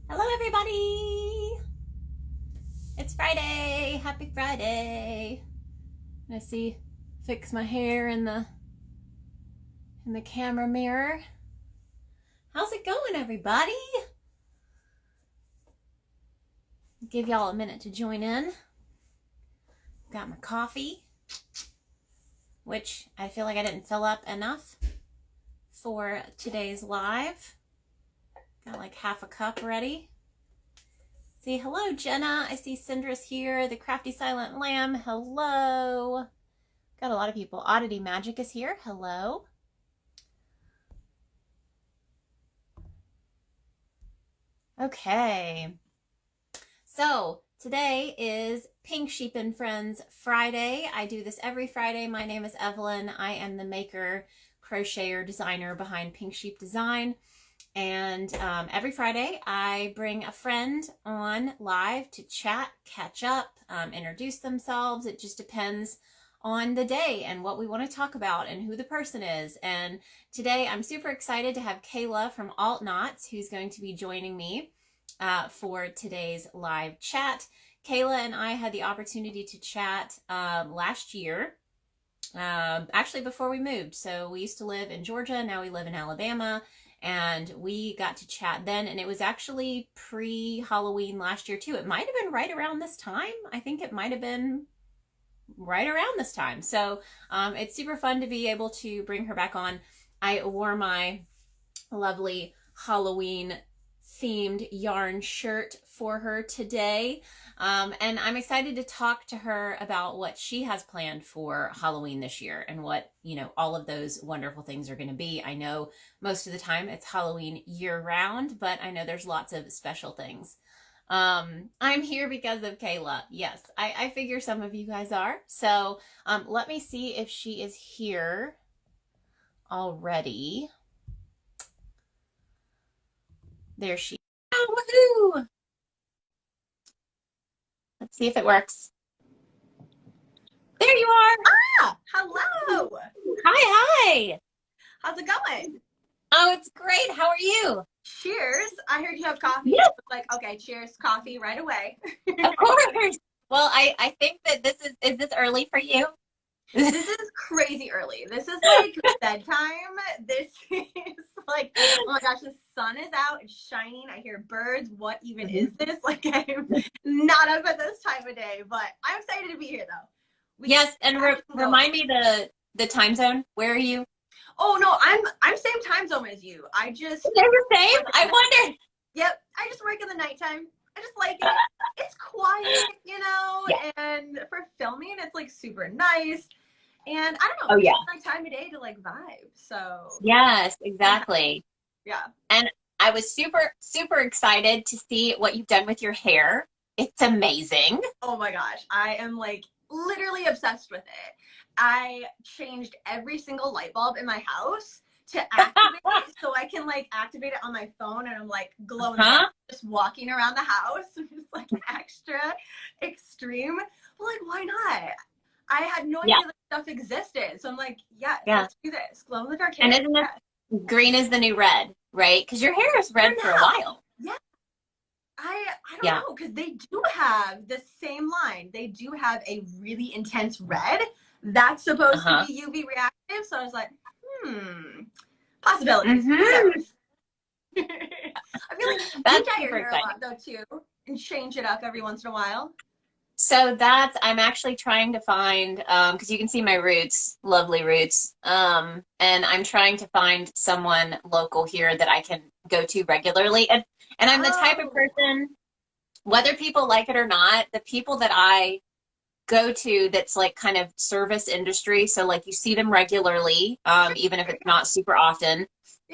Hello everybody! It's Friday! Happy Friday! I'm gonna fix my hair in the camera mirror. How's it going, everybody? Give y'all a minute to join in. Got my coffee, which I feel like I didn't fill up enough for today's live. Got like half a cup ready. See, hello, Jenna. I see Cindra's here. The Crafty Silent Lamb. Hello. Got a lot of people. Oddity Magic is here. Hello. Okay. So today is Pink Sheep and Friends Friday. I do this every Friday. My name is Evelyn. I am the maker, crocheter, designer behind Pink Sheep Design. And every Friday, I bring a friend on live to chat, catch up, introduce themselves. It just depends on the day and what we want to talk about and who the person is. And today, I'm super excited to have Kayla from Alt Knots, who's going to be joining me for today's live chat. Kayla and I had the opportunity to chat last year, actually before we moved. So we used to live in Georgia, now we live in Alabama. And we got to chat then, and it was actually pre-Halloween last year too. It might have been right around this time. I think it might have been right around this time. So it's super fun to be able to bring her back on. I wore my lovely Halloween themed yarn shirt for her today. And I'm excited to talk to her about what she has planned for Halloween this year and what, all of those wonderful things are going to be. I know most of the time it's Halloween year round, but I know there's lots of special things. I'm here because of Kayla. Yes, I figure some of you guys are. So let me see if she is here already. There she is. Oh, woohoo! Let's see if it works. There you are. Ah, hello. Hi. How's it going? Oh, it's great. How are you? Cheers. I heard you have coffee. Yes. Like, okay, cheers, coffee right away. Of course. Well, I think that this is this early for you? This is crazy early. This is like bedtime. This is like, oh my gosh, the sun is out. It's shining. I hear birds. What even is this? Like, I'm not up at this time of day, but I'm excited to be here though. Yes, and remind me the time zone. Where are you? Oh no, I'm same time zone as you. I just They're the same? I wondered. Yep, I just work in the nighttime. I just like it. It's quiet, Yeah. and for filming, it's like super nice. And I don't know, Oh, yeah. it's my time of day to like vibe. So Yes, exactly. yeah. And I was super, super excited to see what you've done with your hair. It's amazing. Oh my gosh, I am like literally obsessed with it. I changed every single light bulb in my house to activate it so I can like activate it on my phone, and I'm like glowing just walking around the house. I'm just like extra extreme. Well, like, why not? I had no idea that stuff existed. So I'm like, yes, let's do this. Glow in the dark hair. And isn't this green is the new red, right? Because your hair is red for a while. Yeah. I don't know, because they do have the same line. They do have a really intense red that's supposed to be UV reactive. So I was like, possibilities. I feel like you dye your hair a lot though too, and change it up every once in a while. So I'm actually trying to find, because you can see my roots, lovely roots, and I'm trying to find someone local here that I can go to regularly. And I'm the type of person, whether people like it or not, the people that I go to that's like kind of service industry, so like you see them regularly, even if it's not super often,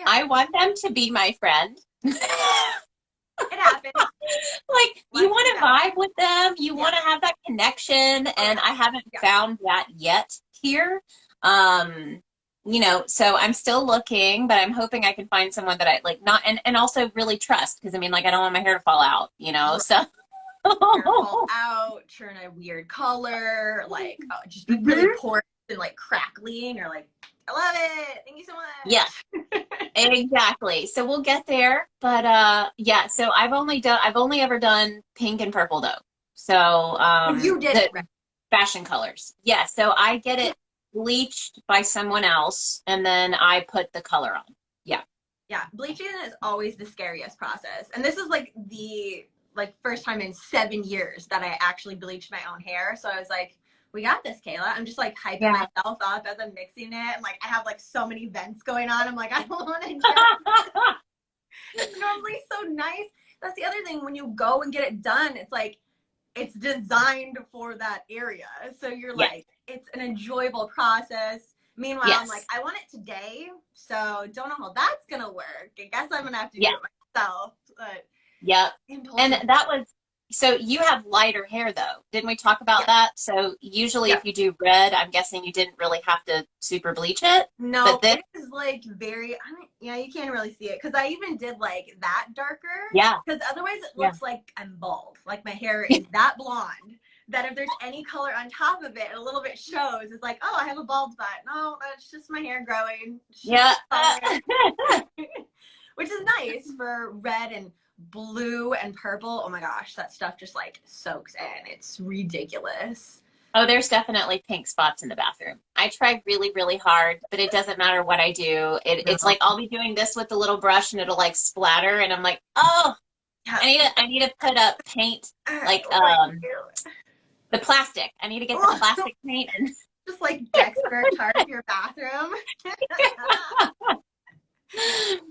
I want them to be my friend. It happens. Like, you want to vibe with them. You want to have that connection. And I haven't found that yet here. So I'm still looking, but I'm hoping I can find someone that I like and also really trust. Because I mean, like, I don't want my hair to fall out, so. Fall out, turn a weird color, like just be really porous and like crackling, or like I love it. Thank you so Yeah, much. exactly. So we'll get there. But yeah, so I've only ever done pink and purple though. So But you did the it, right? fashion colors. Yeah, so I get it bleached by someone else and then I put the color on. Yeah. Yeah, bleaching is always the scariest process. And this is like the first time in 7 years that I actually bleached my own hair. So I was like, we got this, Kayla. I'm just like hyping Yeah. myself up as I'm mixing it. And like I have like so many vents going on. I'm like, I don't want to just it's normally so nice. That's the other thing. When you go and get it done, it's like it's designed for that area. So you're Yes. like, it's an enjoyable process. Meanwhile, I'm like, Yes. I want it today. So don't know how that's going to work. I guess I'm going to have to do Yeah. it myself. But Yep. And impulsive. that was, so you have lighter hair though. Didn't we talk about Yeah. that? So usually Yeah. if you do red, I'm guessing you didn't really have to super bleach it. No, But then, it is like very, I mean, yeah, you can't really see it because I even did like that darker. yeah. Because otherwise it Yeah. looks like I'm bald. Like my hair is that blonde that if there's any color on top of it, a little bit shows. It's like, oh, I have a bald spot. No, that's just my hair growing. Yeah. Which is nice for red and blue and purple. Oh my gosh, that stuff just like soaks in. It's ridiculous. Oh, there's definitely pink spots in the bathroom. I try really, really hard, but it doesn't matter what I do. It's No. like I'll be doing this with the little brush and it'll like splatter and I'm like, oh, Yeah. I need to put up paint, like the plastic. I need to get the plastic paint and just like Dexter Tart your bathroom.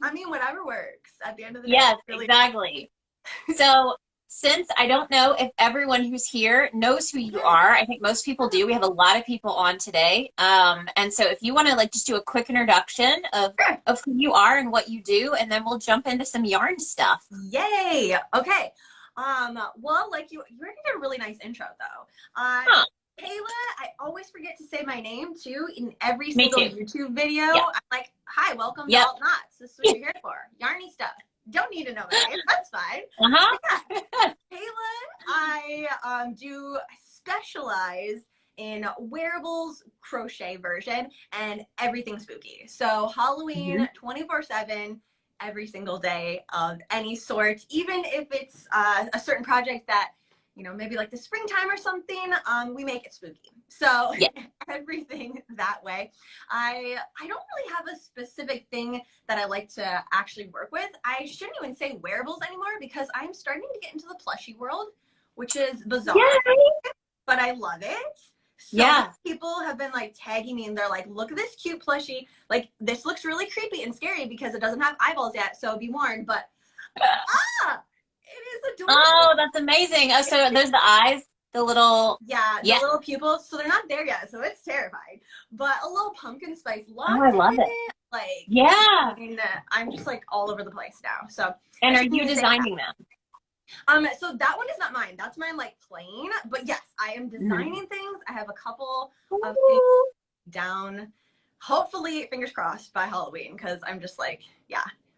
I mean, whatever works at the end of the day. yes, Really. exactly. So since I don't know if everyone who's here knows who you are, I think most people do. We have a lot of people on today. And so if you want to like just do a quick introduction of who you are and what you do, and then we'll jump into some yarn stuff. Yay. Okay. Well, like you already did a really nice intro though. Kayla, I always forget to say my name too in every Me single too. YouTube video. Yep. I'm like, hi, welcome to Yep. Alt Knots. This is what you're here for. Yarny stuff. Don't need to know my name. That's fine. Uh-huh. Yeah. Kayla, I do specialize in wearables, crochet version, and everything spooky. So Halloween 24/7, every single day of any sort, even if it's a certain project that, you know, maybe like the springtime or something, we make it spooky. So Yeah. everything that way. I don't really have a specific thing that I like to actually work with. I shouldn't even say wearables anymore because I'm starting to get into the plushie world, which is bizarre, but I love it. So many people have been like tagging me and they're like, look at this cute plushie. Like this looks really creepy and scary because it doesn't have eyeballs yet. So be warned, but it is adorable. Oh, that's amazing. Oh, so there's the eyes, the little the little pupils. So they're not there yet, so it's terrifying. But a little pumpkin spice latte. Oh, I love it. Like yeah. And I'm just like all over the place now. So and are you designing them? So that one is not mine. That's mine like plain. But yes, I am designing things. I have a couple of things down. Hopefully, fingers crossed by Halloween, because I'm just like,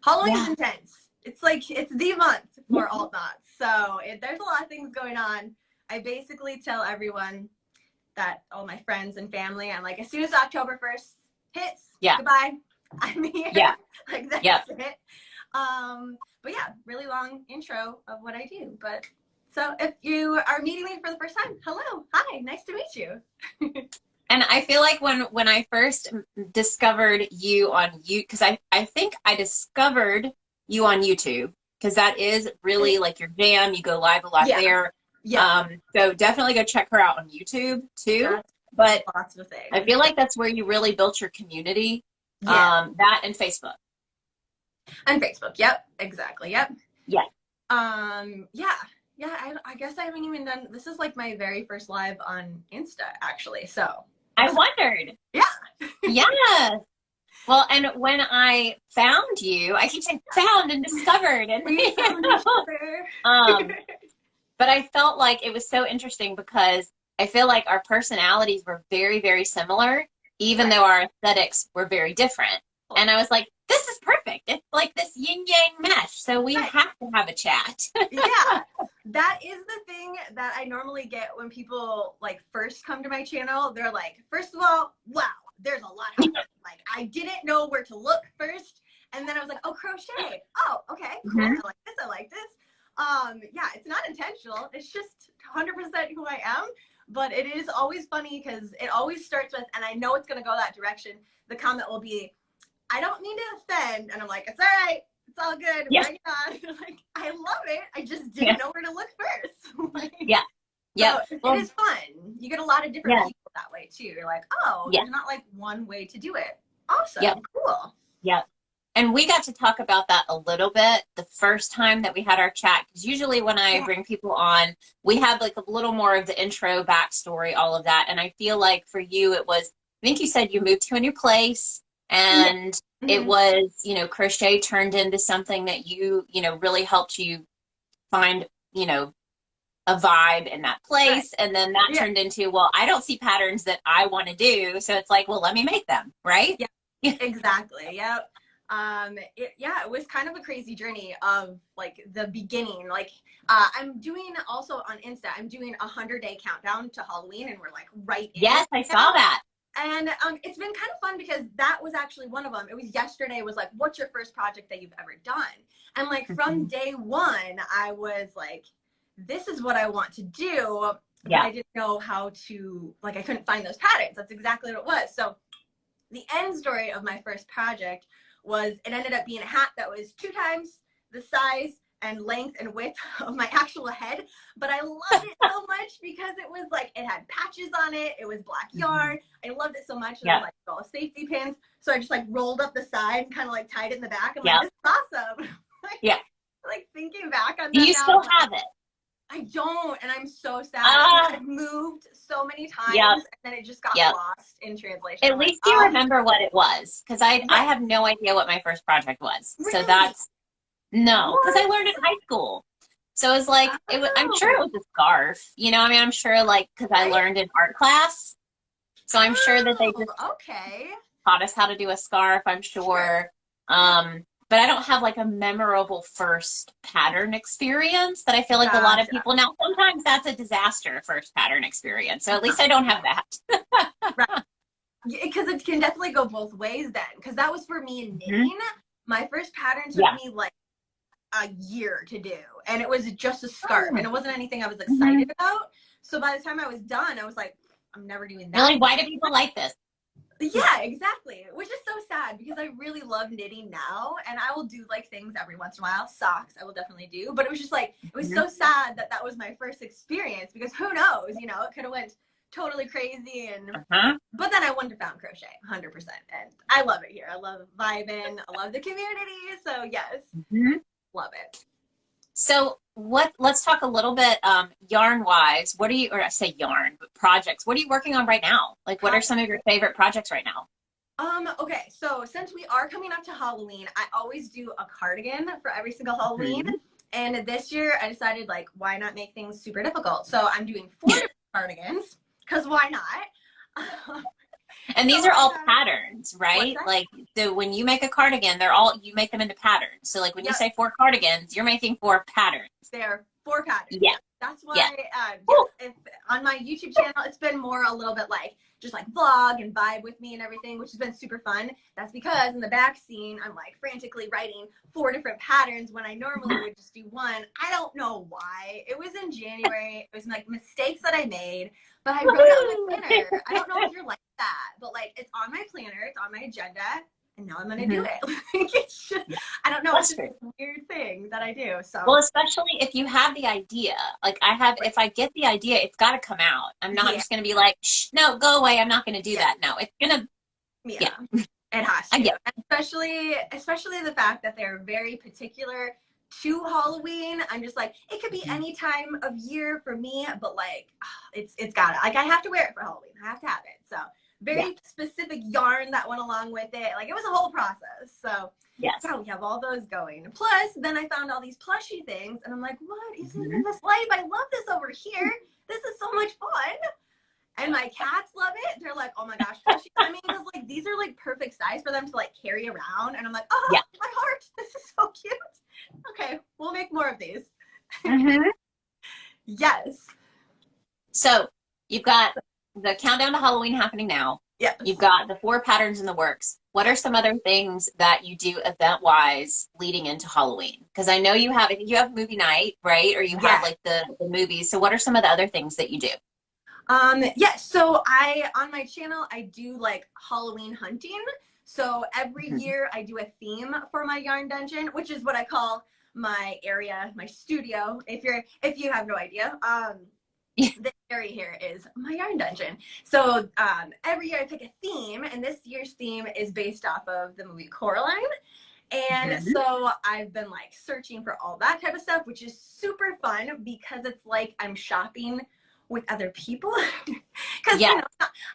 Halloween is intense. It's like it's the month for alt knots. So there's a lot of things going on. I basically tell everyone that all my friends and family, I'm like, as soon as October 1st hits, goodbye. I'm here. Like that's it. But yeah, really long intro of what I do. But so if you are meeting me for the first time, hello, hi, nice to meet you. And I feel like when I first discovered you on because I think I discovered you on YouTube because that is really like your jam. You go live a lot there. Yeah. So definitely go check her out on YouTube too. But lots of things. I feel like that's where you really built your community. That and Facebook. And Facebook. Yep. Exactly. Yep. Yeah. I guess I haven't even done. This is like my very first live on Insta, actually. So I wondered. Yeah. Yeah. Well, and when I found you, I keep saying found and discovered, and we found each other. But I felt like it was so interesting because I feel like our personalities were very, very similar, even though our aesthetics were very different. And I was like, this is perfect. It's like this yin yang mesh. So we have to have a chat. Yeah. That is the thing that I normally get when people like first come to my channel. They're like, first of all, wow, there's a lot happening. Like, I didn't know where to look first. And then I was like, oh, crochet. Oh, okay, cool. I like this. I like this. Yeah, it's not intentional. It's just 100% who I am. But it is always funny because it always starts with, and I know it's going to go that direction. The comment will be, I don't mean to offend. And I'm like, it's all right. It's all good. Yeah. Bring it on. Like, I love it. I just didn't know where to look first. Like, yeah. Yeah. So well, it is fun. You get a lot of different people that way too. You're like, oh, there's not like one way to do it. Awesome. Cool. Yeah. And we got to talk about that a little bit the first time that we had our chat. Because usually when I bring people on, we have like a little more of the intro, backstory, all of that. And I feel like for you, it was, I think you said you moved to a new place and it was, you know, crochet turned into something that you know, really helped you find, you know, a vibe in that place. And then that turned into, well, I don't see patterns that I want to do. So it's like, well, let me make them. Right. Yeah, exactly. Yep. It was kind of a crazy journey of like the beginning. Like, I'm doing also on Insta, I'm doing 100-day countdown to Halloween, and we're like right in Yes, I saw that. And it's been kind of fun because that was actually one of them. It was yesterday was like, what's your first project that you've ever done? And like from day one, I was like, this is what I want to do. But I didn't know how to, like, I couldn't find those patterns. That's exactly what it was. So the end story of my first project was it ended up being a hat that was 2 times the size and length and width of my actual head. But I loved it so much because it was like, it had patches on it. It was black yarn. I loved it so much. And like all safety pins. So I just like rolled up the side and kind of like tied it in the back. I'm like, this is awesome. Like thinking back on that. Do you still have it? I don't, and I'm so sad. I've moved so many times, and then it just got lost in translation. At least you remember what it was, because I have no idea what my first project was. Really? So that's because I learned in high school. So it was like I'm sure it was a scarf. You know, I mean, I'm sure like because I learned in art class, so I'm sure that they just taught us how to do a scarf. I'm sure. But I don't have like a memorable first pattern experience that I feel like a lot of people now. Sometimes that's a disaster first pattern experience. So at least I don't have that. Right. Because it can definitely go both ways then. Because that was for me in knitting. My first pattern took me like a year to do. And it was just a scarf. And it wasn't anything I was excited about. So by the time I was done, I was like, I'm never doing that. Really? Why do people like this? Yeah, exactly. Which is so sad because I really love knitting now, and I will do like things every once in a while. Socks I will definitely do, but it was just like, it was so sad that that was my first experience because who knows, you know, it could have went totally crazy and but then I wouldn't have found crochet 100%, and I love it here. I love vibing. I love the community. So yes, love it. So let's talk a little bit yarn wise. What are you, or I say yarn, but projects. What are you working on right now? Like what are some of your favorite projects right now? Okay, so since we are coming up to Halloween, I always do a cardigan for every single Halloween. And this year I decided like, why not make things super difficult? So I'm doing 4 different cardigans because why not? And these are all patterns, right? Like, so when you make a cardigan, you make them into patterns. So like when you say 4 cardigans, you're making 4 patterns. They are 4 patterns. Yeah. That's why if on my YouTube channel, it's been more a little bit like, just like vlog and vibe with me and everything, which has been super fun. That's because in the back scene, I'm like frantically writing 4 different patterns when I normally would just do 1. I don't know why. It was in January. It was like mistakes that I made, but I wrote it on my planner. I don't know if you're like that, but like it's on my planner, it's on my agenda, and now I'm gonna do it. Like it's just, I don't know, it's just this weird thing that I do. So well, especially if you have the idea, like I have, if I get the idea, it's got to come out. I'm not just gonna be like, shh, no, go away. I'm not gonna do that. No, it's gonna. It has to. Especially the fact that they're very particular to Halloween. I'm just like, it could be any time of year for me, but like it's gotta, like I have to wear it for Halloween. I have to have it. So very specific yarn that went along with it. Like it was a whole process. So we have all those going. Plus then I found all these plushy things and I'm like, what is in this life? I love this over here. This is so much fun. And my cats love it. They're like, oh my gosh, plushie. I mean, because like these are like perfect size for them to like carry around. And I'm like, oh, my heart, this is so cute. Okay, we'll make more of these. Yes. So you've got the countdown to Halloween happening now. Yes. You've got the 4 patterns in the works. What are some other things that you do event-wise leading into Halloween? Because I know I think you have movie night, right? Or you have Yes. like the movies. So what are some of the other things that you do? Yeah, so on my channel, I do like Halloween hunting. So every year I do a theme for my yarn dungeon, which is what I call my area, my studio. If you have no idea, this area here is my yarn dungeon. So every year I pick a theme, and this year's theme is based off of the movie Coraline. And so I've been like searching for all that type of stuff, which is super fun because it's like I'm shopping with other people. Because Yeah. you know,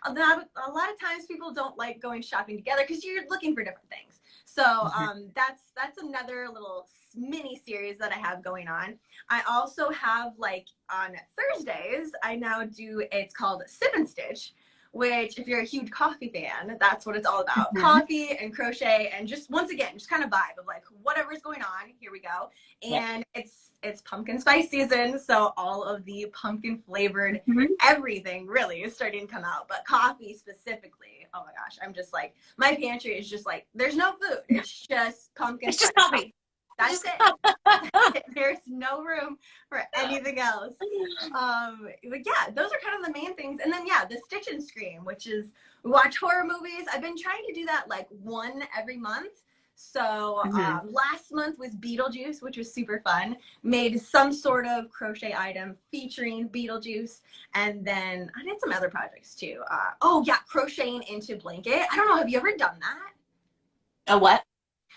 a lot of times people don't like going shopping together because you're looking for different things. So that's another little mini series that I have going on. I also have like on Thursdays, I now do, it's called Sip and Stitch, which if you're a huge coffee fan, that's what it's all about. Coffee and crochet and just, once again, just kind of vibe of like whatever's going on, here we go. And it's pumpkin spice season, so all of the pumpkin flavored everything really is starting to come out. But coffee specifically, oh my gosh, I'm just like, my pantry is just like, there's no food. It's just pumpkin It's spice. just coffee. That's it. There's no room for anything else. But yeah, those are kind of the main things. And then yeah, the Stitch and Scream, which is we watch horror movies. I've been trying to do that like one every month. So last month was Beetlejuice, which was super fun. Made some sort of crochet item featuring Beetlejuice. And then I did some other projects too. Oh yeah, crocheting into blanket. I don't know, have you ever done that? A what?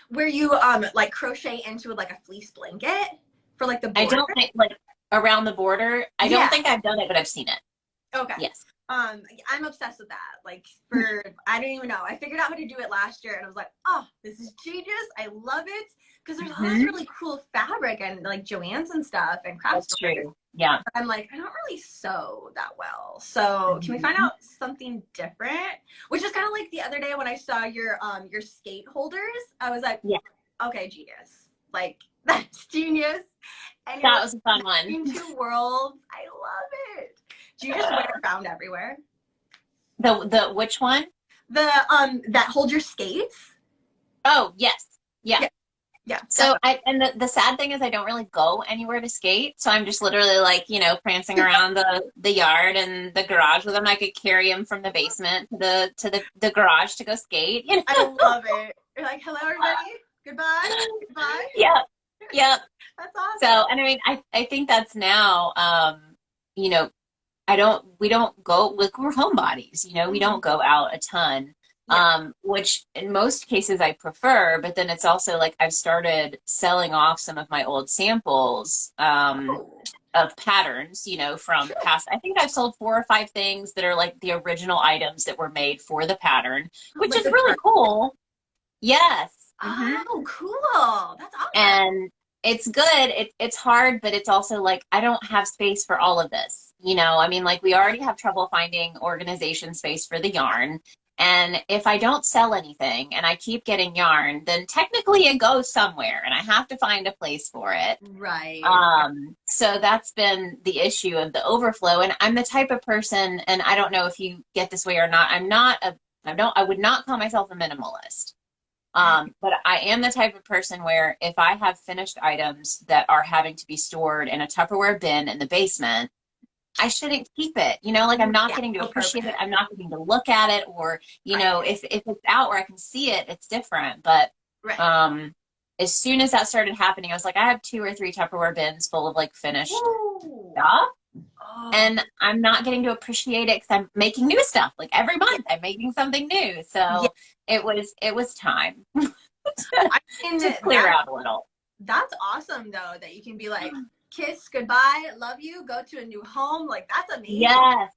Where you like crochet into like a fleece blanket for like the border? I don't think like around the border. I don't think I've done it, but I've seen it. Okay. Yes. I'm obsessed with that. Like I don't even know. I figured out how to do it last year and I was like, oh, this is genius. I love it. Because there's all this really cool fabric and like Joann's and stuff and craft That's stores. true. Yeah. But I'm like, I don't really sew that well. So can we find out something different? Which is kind of like the other day when I saw your skate holders. I was like, okay, genius. Like that's genius. And that was a fun one. In 2 worlds. I love it. Do you just wear it around everywhere? The which one? The that hold your skates? Oh, yes. Yeah. Yeah. So the sad thing is I don't really go anywhere to skate. So I'm just literally like, you know, prancing around the yard and the garage with them. I could carry them from the basement to the garage to go skate. You know? I love it. You're like, hello everybody. Goodbye. Goodbye. Yep. That's awesome. So, and I mean, I think that's now, you know, we don't go, like we're homebodies, you know, we don't go out a ton. Which in most cases I prefer, but then it's also like I've started selling off some of my old samples of patterns, you know, from past. I think I've sold 4 or 5 things that are like the original items that were made for the pattern, which like is really cool. Yes. Oh, cool. That's awesome. And it's good. It's hard, but it's also like I don't have space for all of this. You know, I mean, like we already have trouble finding organization space for the yarn. And if I don't sell anything and I keep getting yarn, then technically it goes somewhere and I have to find a place for it. Right. So that's been the issue of the overflow. And I'm the type of person, and I don't know if you get this way or not, I would not call myself a minimalist. But I am the type of person where if I have finished items that are having to be stored in a Tupperware bin in the basement, I shouldn't keep it, you know, like I'm not getting to appreciate it. I'm not getting to look at it, or, you know, if it's out where I can see it, it's different. But as soon as that started happening, I was like, I have 2 or 3 Tupperware bins full of like finished stuff. And I'm not getting to appreciate it because I'm making new stuff. Like every month I'm making something new. So it was time to clear out a little. That's awesome though, that you can be like, kiss goodbye, love you, go to a new home. Like that's amazing. Yes.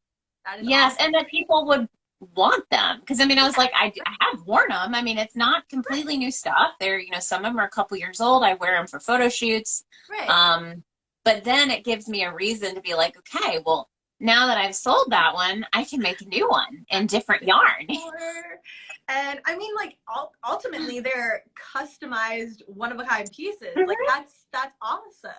That is awesome. And that people would want them, because I mean I was like I have worn them. I mean it's not completely new stuff. They're, you know, some of them are a couple years old. I wear them for photo shoots. But then it gives me a reason to be like, okay, well now that I've sold that one, I can make a new one in different yarn. And I mean, like ultimately they're customized one of a kind pieces. Like that's awesome.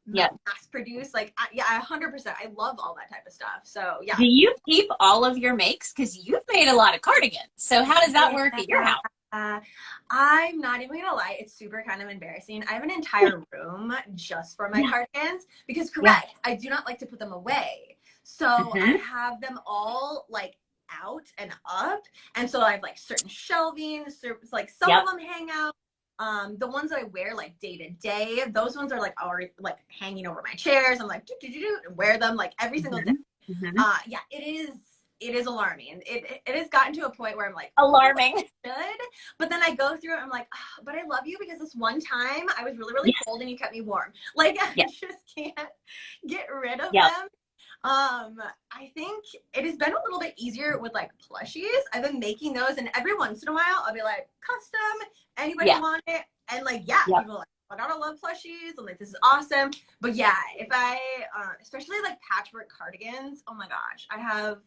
mass produce. Like, yeah, 100%. I love all that type of stuff. So yeah. Do you keep all of your makes? Because you've made a lot of cardigans. So how does that work at your house? I'm not even gonna lie, it's super kind of embarrassing. I have an entire room just for my cardigans because correct, I do not like to put them away. So I have them all like out and up. And so I have like certain shelving, like some of them hang out. The ones that I wear like day to day, those ones are like already like hanging over my chairs. I'm like and wear them like every single day. Yeah, it is alarming. It has gotten to a point where I'm like, alarming. Good. But then I go through it, I'm like, oh, but I love you because this one time I was really cold and you kept me warm. Like I just can't get rid of them. I think it has been a little bit easier with like plushies. I've been making those, and every once in a while I'll be like, custom, anybody want it? And like, people are like, I gotta love plushies. I'm like, this is awesome. But yeah, if I, especially like patchwork cardigans, oh my gosh, I have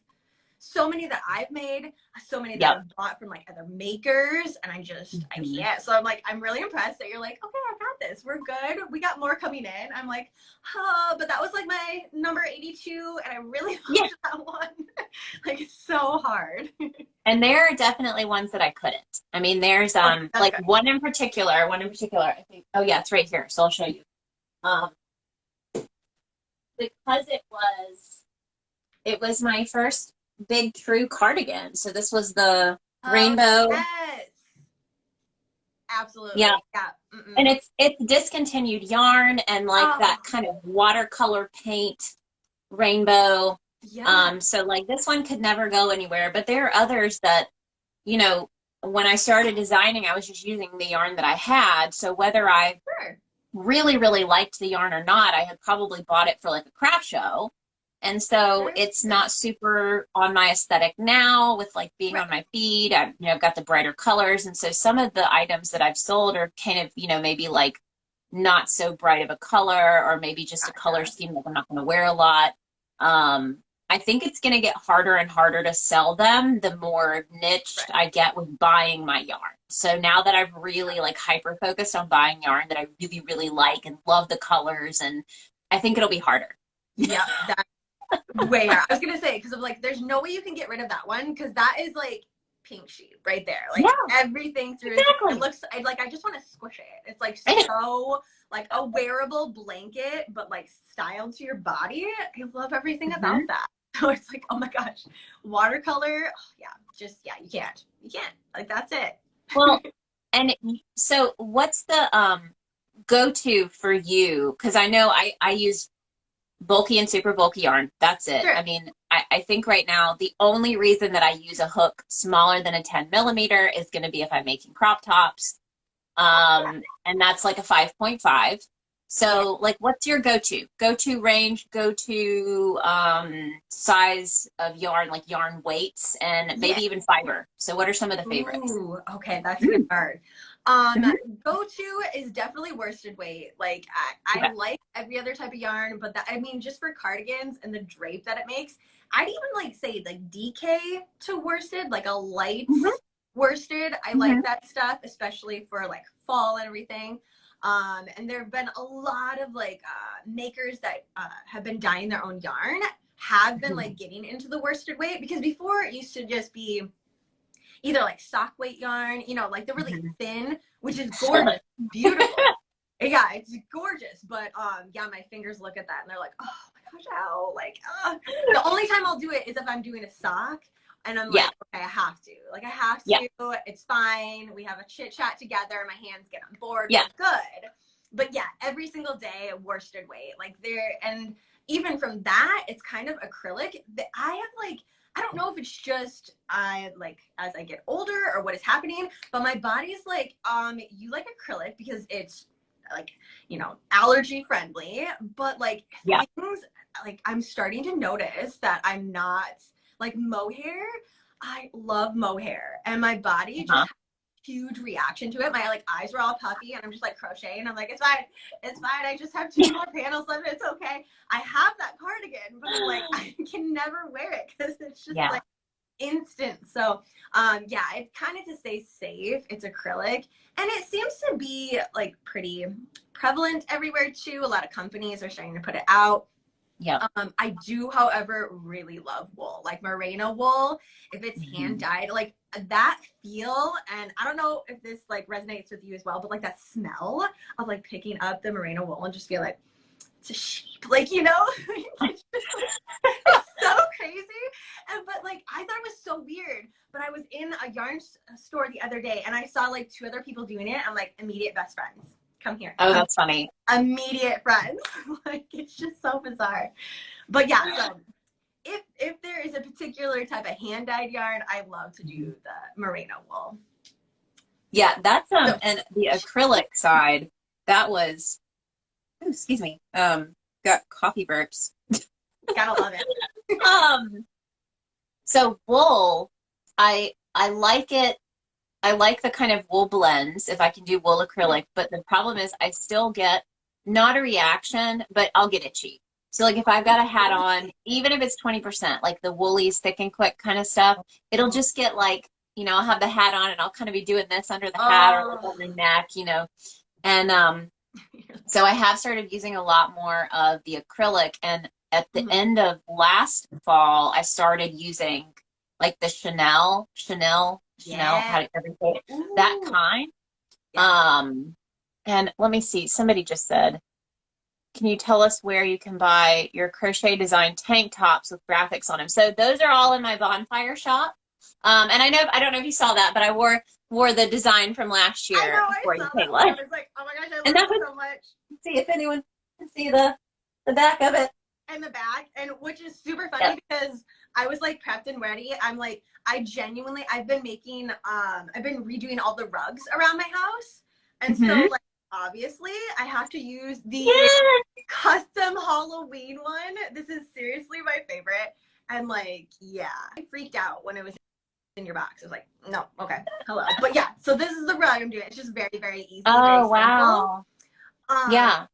so many that I've made, so many that I've bought from like other makers, and I can't. So I'm like, I'm really impressed that you're like, okay, I got this. We're good. We got more coming in. I'm like, but that was like my number 82, and I really loved that one. Like, it's so hard. And there are definitely ones that I couldn't. I mean, there's like one in particular, I think, oh yeah, it's right here. So I'll show you. Because it was my first big true cardigan. So this was the rainbow. Yes. Absolutely. Yeah. And it's discontinued yarn and like that kind of watercolor paint rainbow. So like this one could never go anywhere, but there are others that, you know, when I started designing, I was just using the yarn that I had. So whether I really, really liked the yarn or not, I had probably bought it for like a craft show. And so it's not super on my aesthetic now with like being on my feed. I've got the brighter colors. And so some of the items that I've sold are kind of, maybe like not so bright of a color, or maybe just a color scheme that I'm not going to wear a lot. I think it's going to get harder and harder to sell them the more niched I get with buying my yarn. So now that I've really like hyper focused on buying yarn that I really, really like and love the colors, and I think it'll be harder. Yeah, that's way hard. I was going to say, because I'm like, there's no way you can get rid of that one, because that is like pink sheet right there. Like everything through it looks like, I just want to squish it. It's like so like a wearable blanket, but like styled to your body. I love everything about that. So it's like, oh my gosh, watercolor. You can't. Like, that's it. Well, and so what's the go-to for you? Because I know I use bulky and super bulky yarn. That's it. I mean, I think right now the only reason that I use a hook smaller than a 10 millimeter is going to be if I'm making crop tops. And that's like a 5.5. So like, what's your go-to range, go-to size of yarn, like yarn weights, and maybe even fiber? So what are some of the favorites? Ooh, okay, that's hard. Go-to is definitely worsted weight. Like I like every other type of yarn, but just for cardigans and the drape that it makes, I'd even like say like DK to worsted, like a light worsted. I like that stuff, especially for like fall and everything. And there have been a lot of like makers that have been dyeing their own yarn, have been like getting into the worsted weight, because before it used to just be either like sock weight yarn, like the really thin, which is gorgeous, beautiful. Yeah, it's gorgeous. But my fingers look at that and they're like, oh my gosh, ow. Like, the only time I'll do it is if I'm doing a sock. And I'm like, okay, I have to. Like, I have to. It's fine. We have a chit chat together. My hands get on board. Yeah. We're good. But yeah, every single day, worsted weight. Like, and even from that, it's kind of acrylic. I have like, I don't know if it's just as I get older or what is happening, but my body's like, you like acrylic because it's like, allergy friendly. But like things, like I'm starting to notice that I'm not. Like mohair, I love mohair, and my body just has a huge reaction to it. My like eyes were all puffy, and I'm just like crocheting. I'm like, it's fine. I just have 2 more panels left. It's okay. I have that cardigan, but I'm like, I can never wear it because it's just like instant. So yeah, it's kind of to stay safe. It's acrylic, and it seems to be like pretty prevalent everywhere too. A lot of companies are starting to put it out. Yeah. I do, however, really love wool, like merino wool. If it's hand dyed, like that feel, and I don't know if this like resonates with you as well, but like that smell of like picking up the merino wool and just feel like it's a sheep, like, you know, it's, just, it's so crazy. And but like I thought it was so weird. But I was in a yarn store the other day and I saw like 2 other people doing it. I'm like, immediate best friends. Come here. Oh, that's funny. Immediate friends. Like it's just so bizarre. But yeah, so if there is a particular type of hand dyed yarn, I love to do the merino wool. Yeah, that's and the acrylic side, that was, oh, excuse me, got coffee burps. Gotta love it. So wool, I like it. I like the kind of wool blends if I can do wool acrylic, but the problem is I still get not a reaction, but I'll get itchy. So like if I've got a hat on, even if it's 20%, like the Woolies thick and quick kind of stuff, it'll just get like, you know, I'll have the hat on and I'll kind of be doing this under the hat or like on the neck, you know. And so I have started using a lot more of the acrylic, and at the end of last fall, I started using like the Chanel, how do you say it? That kind. And let me see, somebody just said, can you tell us where you can buy your crochet design tank tops with graphics on them? So those are all in my bonfire shop. And I don't know if you saw that, but I wore the design from last year. I know, I saw that. I was like, oh my gosh, I love it so much. See if anyone can see the back of it. And the back, and which is super funny because I was like prepped and ready. I'm like, I've been making, I've been redoing all the rugs around my house. And so like, obviously I have to use the custom Halloween one. This is seriously my favorite. And like, yeah, I freaked out when it was in your box. I was like, no, okay, hello. But yeah, so this is the rug I'm doing. It's just very, very easy. Oh, wow. Yeah.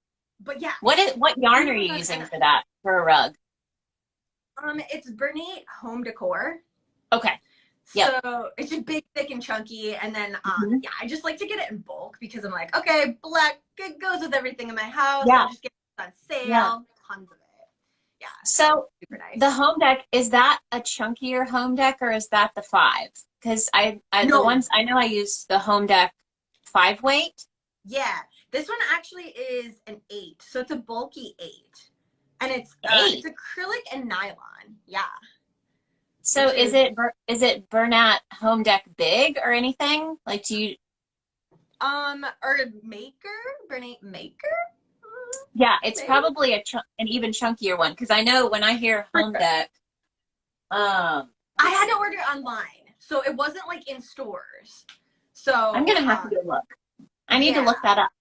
But yeah. What yarn are you using for that, for a rug? It's Bernate Home Decor. Okay. So it's just big, thick, and chunky. And then, yeah, I just like to get it in bulk because I'm like, okay, black, it goes with everything in my house. Yeah. I'll just get it on sale. Tons of it. Yeah. So super nice. the home deck, is that a chunkier home deck or is that the 5? Because the ones I know I use the home deck 5 weight. Yeah. This one actually is an 8. So it's a bulky 8. And it's acrylic and nylon. Yeah. So is it Bernat Home Deck Big or anything? Like, do you or Bernate Maker? Yeah, it's probably an even chunkier one, because I know when I hear home deck, I had to order it online, so it wasn't like in stores. So I'm gonna have to go look. I need to look that up.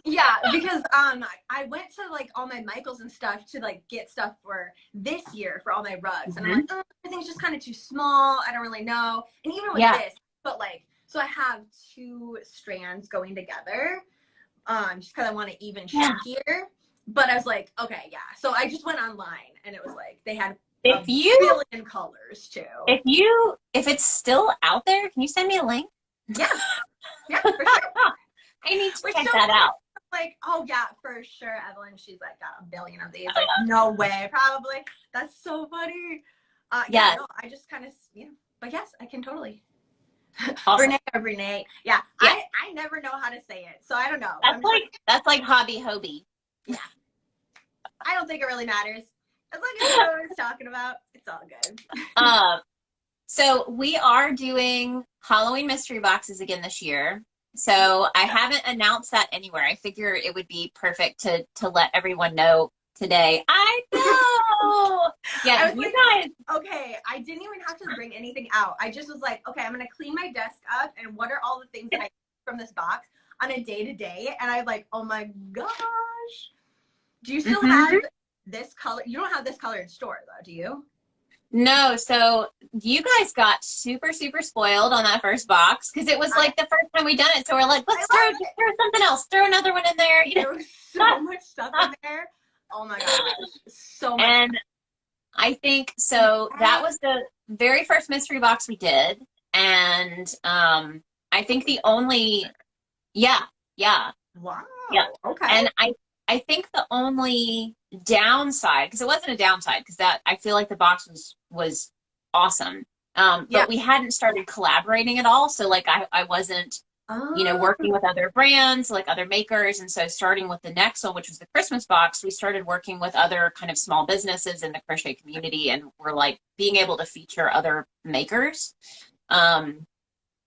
Yeah, because I went to like all my Michaels and stuff to like get stuff for this year for all my rugs, and I'm like, oh, everything's just kind of too small. I don't really know. And even with this, but like, so I have 2 strands going together, just because I want it even chunkier. But I was like, okay, yeah. So I just went online, and it was like they had a billion colors too. If it's still out there, can you send me a link? Yeah, yeah, for sure. I need to check that out. Like, oh yeah, for sure, Evelyn. She's like got a billion of these. Like, no way, probably. That's so funny. Yeah, no, I just kind of, but yes, I can totally. Awesome. Renee. Yeah, I never know how to say it, so I don't know. That's like hobby hobby. Yeah, I don't think it really matters. As long as you know what it's talking about, it's all good. So we are doing Halloween mystery boxes again this year. So I haven't announced that anywhere. I figure it would be perfect to let everyone know today. I know. Yeah, you guys. Okay, I didn't even have to bring anything out. I just was like, okay, I'm gonna clean my desk up, and what are all the things that I get from this box on a day-to-day? And I'm like, oh my gosh. Do you still have this color? You don't have this color in store though, do you? No, so you guys got super, super spoiled on that first box because it was like the first time we done it. So we're like, let's throw something else, throw another one in there. There was so much stuff in there. Oh my gosh, so much. And I think so. That was the very first mystery box we did. And I think the only, yeah, yeah, Wow. yeah. Okay. And I think the only downside, because it wasn't a downside, because that I feel like the box was awesome. Yeah. But we hadn't started collaborating at all. So like I wasn't, Oh, working with other brands, like other makers. And so starting with the next one, which was the Christmas box, we started working with other kind of small businesses in the crochet community, and we're like being able to feature other makers. Um,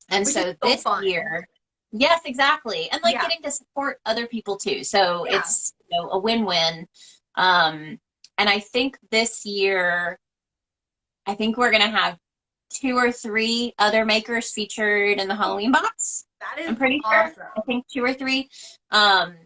and which is so so this fun. year, yes, exactly. And like Yeah. getting to support other people too. So Yeah. it's, a win-win. And I think this year, I think we're going to have 2 or 3 other makers featured in the Oh, Halloween box. that I'm is pretty sure. I awesome. think 2 or 3. Um,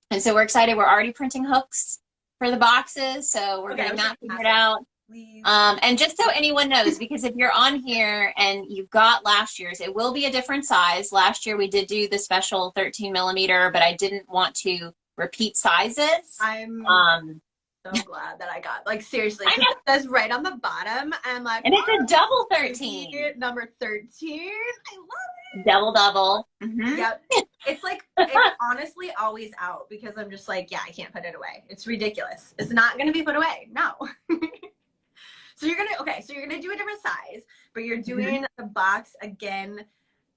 and so we're excited. We're already printing hooks for the boxes. So we're Okay, I getting was just that figured asking. out. Please. And just so anyone knows, because if you're on here and you've got last year's, it will be a different size. Last year we did do the special 13 millimeter, but I didn't want to repeat sizes. I'm Um, so glad that I got, like, seriously, I because know, it says right on the bottom, and I'm like, and it's a double baby 13, number 13. I love double double. it. Yep. It's like, it's honestly always out because I'm just like, yeah, I can't put it away. It's ridiculous. It's not going to be put away. No. So you're gonna do a different size, but you're Mhm. doing the box again.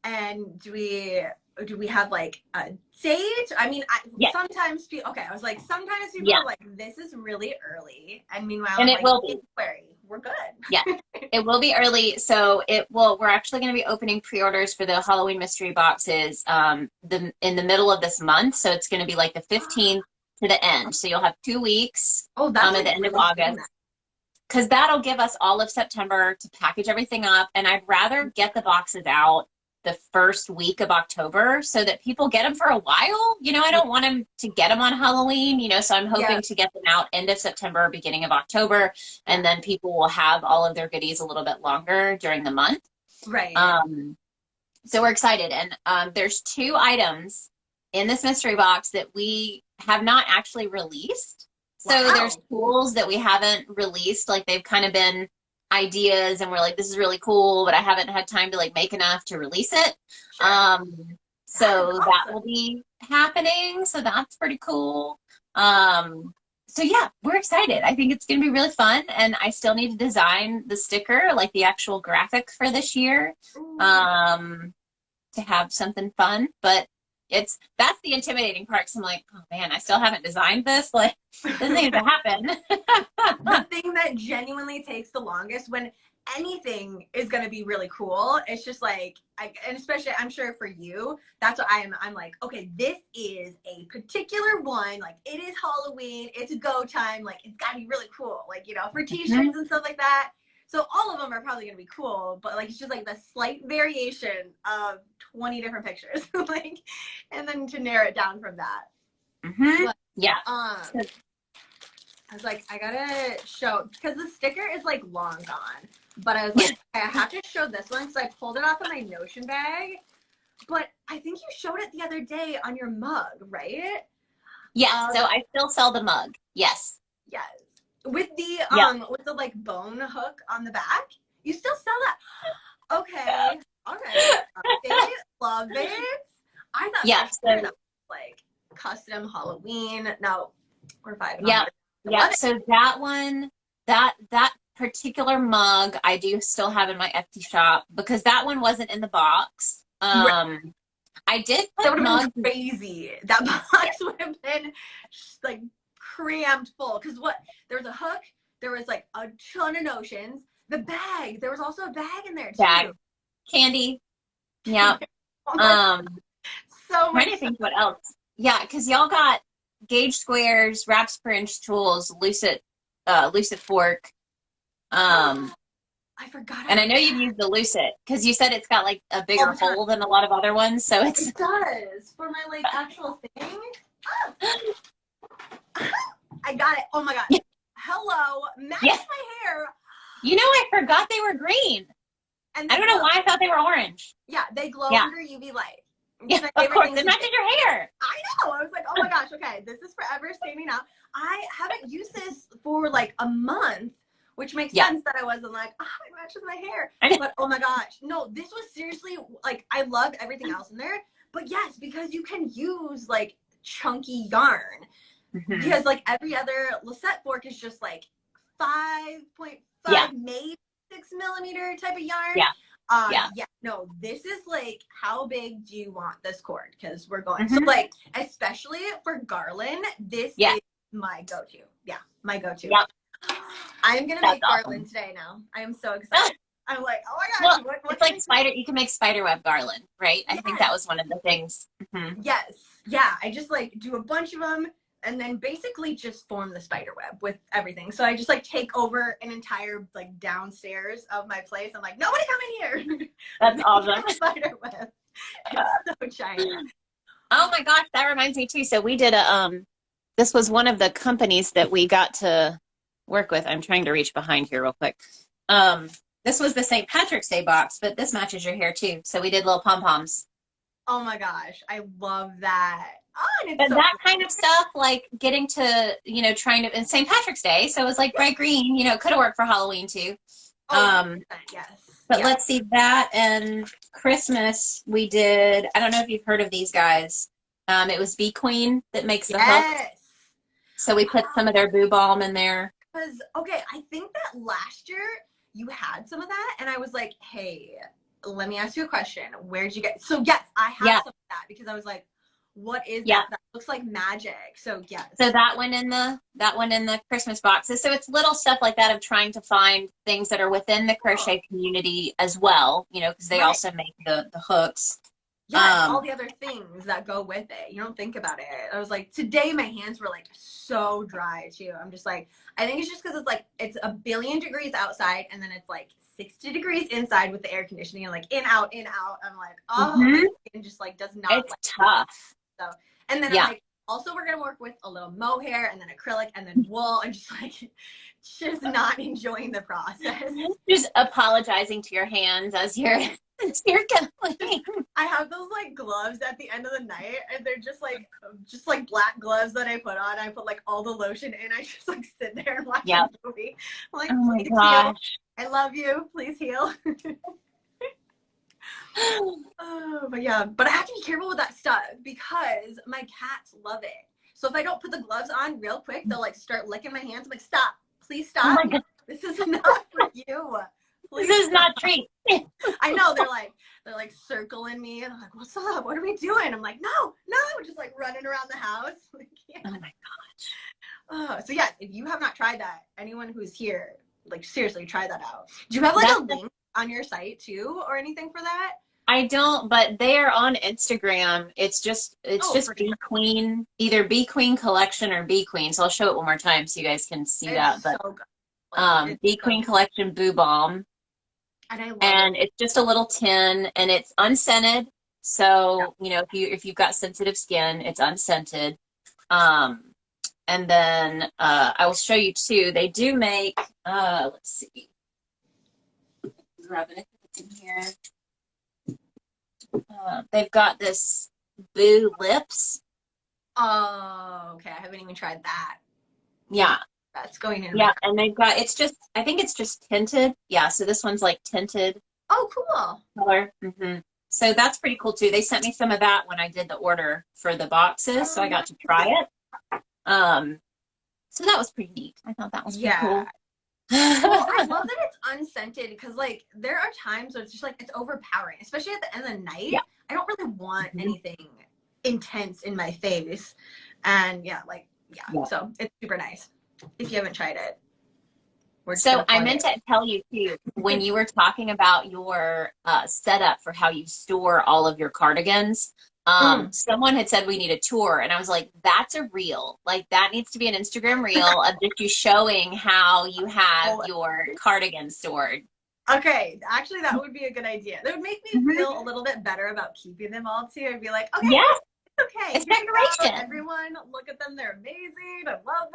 And do we have like a date? I mean, Yes, sometimes people. Okay, I was like, sometimes people yeah, are like, this is really early, and meanwhile, and I'm it like, will be. January, we're good. Yeah, it will be early. So we're actually going to be opening pre-orders for the Halloween mystery boxes in the middle of this month. So it's going to be like the 15th to the end. So you'll have 2 weeks Oh, that's at like the end of really soon. August, because that'll give us all of September to package everything up. And I'd rather get the boxes out the first week of October so that people get them for a while. I don't want them to get them on Halloween, so I'm Yeah, hoping to get them out end of September, beginning of October, yeah, and then people will have all of their goodies a little bit longer during the month. right. Um, so we're excited. And there's 2 items in this mystery box that we have not actually released. So there's Wow. tools that we haven't released. Like they've kind of been ideas and we're like, this is really cool, but I haven't had time to like make enough to release it. Sure. Um, That is so that awesome. will be happening. So that's pretty cool. So yeah, we're excited. I think it's going to be really fun. And I still need to design the sticker, like the actual graphic for this year. Ooh. Um, to have something fun, but that's the intimidating part. Cause I'm like, oh man, I still haven't designed this. Like, this needs to happen. The thing that genuinely takes the longest when anything is going to be really cool, it's just like, and especially I'm sure for you, that's what I'm like, okay, this is a particular one, like it is Halloween, it's go time, like it's got to be really cool, like, for Mhm. t-shirts and stuff like that. So all of them are probably going to be cool, but like it's just like the slight variation of 20 different pictures, like, and then to narrow it down from that. Mhm. But Yeah. um I was like, I gotta show, because the sticker is like long gone. But I was like, I have to show this one because I pulled it off of my Notion bag. But I think you showed it the other day on your mug, right? Yes. Um, So I still sell the mug. Yes. yes. With the Yeah. like bone hook on the back. You still sell that. Okay. All right. Love it. I thought Yeah. for sure So that was like custom Halloween. No, we're vibing on yeah. this. I Yeah. love it. So that one, that particular mug, I do still have in my Etsy shop because that one wasn't in the box. I did That put would have been mugs. crazy. That box would have been like crammed full. Because there was a hook, there was like a ton of notions. The bag, there was also a bag in there too. Bag, candy. Yeah. Oh my, Um, so Trying much to stuff. think what else. Yeah, because y'all got gauge squares, wraps per inch tools, lucet fork. Um, I forgot and I about know you've that used the lucet because you said it's got like a all bigger the time. hole than a lot of other ones. So it's It does for my like actual thing. I got it. Oh my god. Hello, match yeah. my hair. I forgot they were green. And I they don't know glow. why I thought they were orange. Yeah, they glow Yeah. under UV light. Yeah, It's my of favorite course. thing It to do. matches your hair. I know. I was like, oh my gosh, okay, this is forever standing out. I haven't used this for like a month which makes Yeah. sense that I wasn't like, oh, it matches my hair. I know. But oh my gosh, no, this was seriously like, I loved everything else in there. But yes, because you can use like chunky yarn. Mhm. Because like every other Lisette fork is just like 5.5, Yeah. maybe 6 millimeter type of yarn. Yeah. Yeah. Yeah, no, this is like, how big do you want this cord? Because we're going, Mhm. so like, especially for garland, this Yeah. is my go-to. Yeah, my go-to. Yep. I'm gonna That's make awesome. garland today now. I am so excited. I'm like, oh my gosh, Well, what it's like can spider, you can make spider web garland, right? I think that Yes. was one of the things. Mhm. Yes. Yeah. I just like do a bunch of them and then basically just form the spider web with everything. So I just like take over an entire like downstairs of my place. I'm like, nobody come in here. That's awesome. Spider web. It's so shiny. Oh my gosh, that reminds me too. So we did this was one of the companies that we got to work with. I'm trying to reach behind here real quick. This was the St. Patrick's Day box, but this matches your hair too. So we did little pom-poms. Oh my gosh. I love that. Oh, and it's But so that kind of stuff, like getting to, trying to, and St. Patrick's Day, so it was like bright green, it could have worked for Halloween too. Oh, yes. But Yeah. let's see, that and Christmas we did, I don't know if you've heard of these guys. It was Bee Queen that makes the hooks. Yes. So we put some of their boo balm in there. Because, okay, I think that last year you had some of that, and I was like, hey, let me ask you a question. Where'd you get? So, yes, I have some of that because I was like, what is that? That looks like magic. So, yes. So that one in the Christmas boxes. So it's little stuff like that of trying to find things that are within the crochet community as well, because they also make the hooks. Yes, all the other things that go with it. You don't think about it. I was like, today my hands were like so dry too. I'm just like, I think it's just because it's like, it's a billion degrees outside and then it's like 60 degrees inside with the air conditioning and like in, out, in, out. I'm like, oh, it just like does not. It's tough. So, and then I'm like, also we're going to work with a little mohair and then acrylic and then wool. I'm just like, just not enjoying the process. Just apologizing to your hands as you're going. I have those like gloves at the end of the night and they're just like black gloves that I put on. I put like all the lotion in. I just like sit there and watch a movie. I'm like, oh my please gosh. heal. I love you. Please heal. Oh, but yeah, but I have to be careful with that stuff because my cats love it. So if I don't put the gloves on real quick, they'll like start licking my hands. I'm like, stop, please stop. Oh this is enough for you. Please this is not treat. I know they're like circling me and I'm like, what's up? What are we doing? I'm like, no, just like running around the house. Like, yeah. Oh my gosh. So yes, if you have not tried that, anyone who's here, like seriously, try that out. Do you have like a link on your site too or anything for that? I don't, but they are on Instagram. It's just Bee Queen, either Bee Queen Collection or Bee Queen. So I'll show it one more time so you guys can see that. But so good. Bee Queen Collection Boo Balm. And it's just a little tin and it's unscented. So, if you've got sensitive skin, it's unscented. And then I will show you too. They do make let's see. Rubbing it in here. They've got this Boo Lips. Oh, okay. I haven't even tried that. Yeah. That's going in. Yeah, and they've got, I think it's just tinted. Yeah, so this one's like tinted. Oh, cool. Color. So that's pretty cool too. They sent me some of that when I did the order for the boxes, so I got to try it. So that was pretty neat. I thought that was pretty cool. Well, I love that it's unscented because like there are times where it's just like it's overpowering, especially at the end of the night. Yeah. I don't really want anything intense in my face. And so it's super nice if you haven't tried it. So I meant to tell you too, when you were talking about your setup for how you store all of your cardigans, someone had said we need a tour, and I was like, that's a reel. Like that needs to be an Instagram reel of just you showing how you have your cardigans stored. Okay, actually that would be a good idea. That would make me feel a little bit better about keeping them all too. I'd be like, okay, yes, okay, it's decoration. Everyone, look at them. They're amazing. I love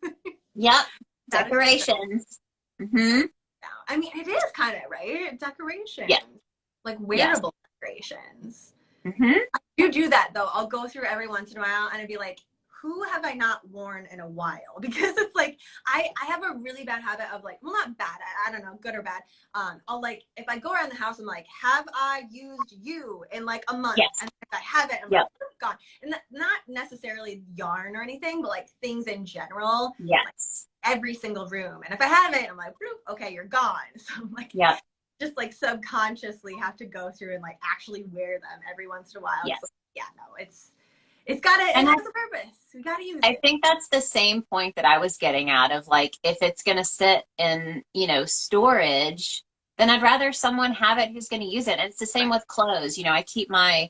them. Yep, decorations. I mean, it is kind of right. Decoration. Yeah, like wearable decorations. I do that though. I'll go through every once in a while and I'd be like, who have I not worn in a while? Because it's like, I have a really bad habit of like, well, not bad, I don't know, good or bad. I'll like, if I go around the house, I'm like, have I used you in like a month? Yes. And if I haven't, I'm like, oh, God. And not necessarily yarn or anything, but like things in general. Yes. Like, every single room. And if I haven't, I'm like, okay, you're gone. So I'm like, just like subconsciously have to go through and like actually wear them every once in a while. Yes. So, yeah, no, it's got it. It has a purpose. We got to use it. I think that's the same point that I was getting at of like, if it's going to sit in, you know, storage, then I'd rather someone have it who's going to use it. And it's the same with clothes. You know, I keep my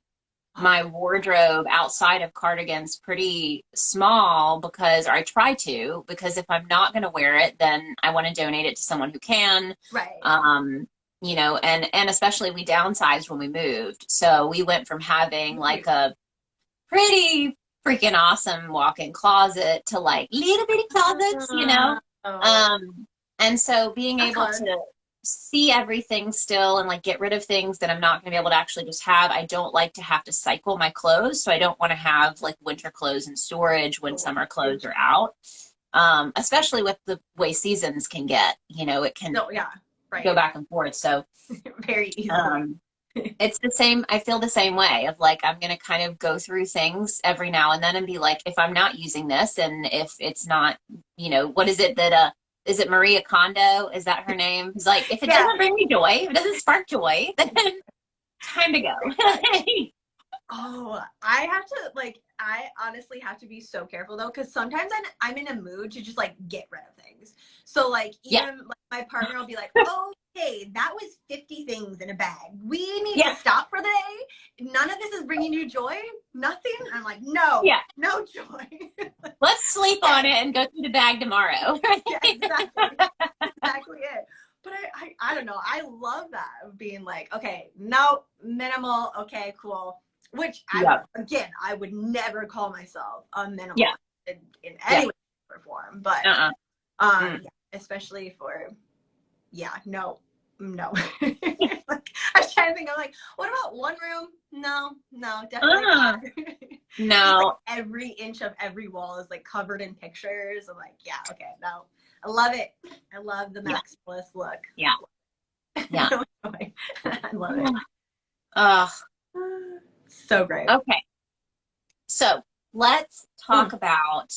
wardrobe outside of cardigans pretty small because, or I try to, because if I'm not going to wear it, then I want to donate it to someone who can. Right. You know, and especially we downsized when we moved. So we went from having like a pretty freaking awesome walk-in closet to like little bitty closets, you know? And so being able to see everything still and like get rid of things that I'm not going to be able to actually just have. I don't like to have to cycle my clothes. So I don't want to have like winter clothes in storage when summer clothes are out. Especially with the way seasons can get, you know, it can go back and forth. So very easy. It's the same. I feel the same way of like, I'm going to kind of go through things every now and then and be like, if I'm not using this and if it's not, you know, what is it that, is it Maria Kondo? Is that her name? It's like, if it doesn't bring me joy, if it doesn't spark joy, then time to go. Oh, I have to like, I honestly have to be so careful though, because sometimes I'm in a mood to just like get rid of things. So like even like my partner will be like, oh, hey, that was 50 things in a bag. We need to stop for the day. None of this is bringing you joy. Nothing. I'm like, no, no joy. Let's sleep on it and go through the bag tomorrow. Exactly it. But I don't know. I love that of being like, okay, no, minimal. Okay, cool. Which again, I would never call myself a minimalist in any way or form, but especially for no. Like, I was trying to think. I'm like, what about one room? No, definitely not. No. Like every inch of every wall is like covered in pictures. I'm like, yeah, okay, no, I love it. I love the maximalist look. Yeah. I love it. So great. Okay. So let's talk about,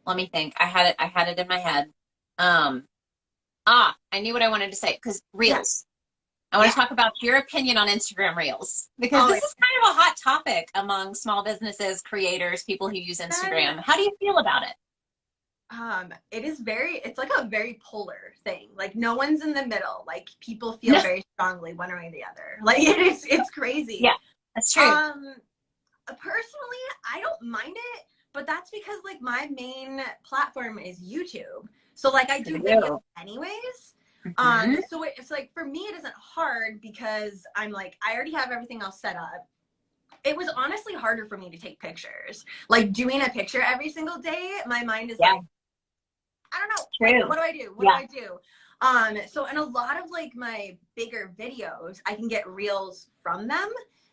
let me think. I had it in my head. I knew what I wanted to say because Reels. I want to talk about your opinion on Instagram Reels because this is kind of a hot topic among small businesses, creators, people who use Instagram. How do you feel about it? It's like a very polar thing. Like no one's in the middle. Like people feel very strongly one way or the other. Like it's crazy. Yeah, that's true. Personally, I don't mind it, but that's because like my main platform is YouTube. So like I do videos anyways. So it's like for me it isn't hard because I'm like I already have everything else set up. It was honestly harder for me to take pictures. Like doing a picture every single day, my mind is like, I don't know. True. Like, what do I do? What do I do? So in a lot of like my bigger videos, I can get reels from them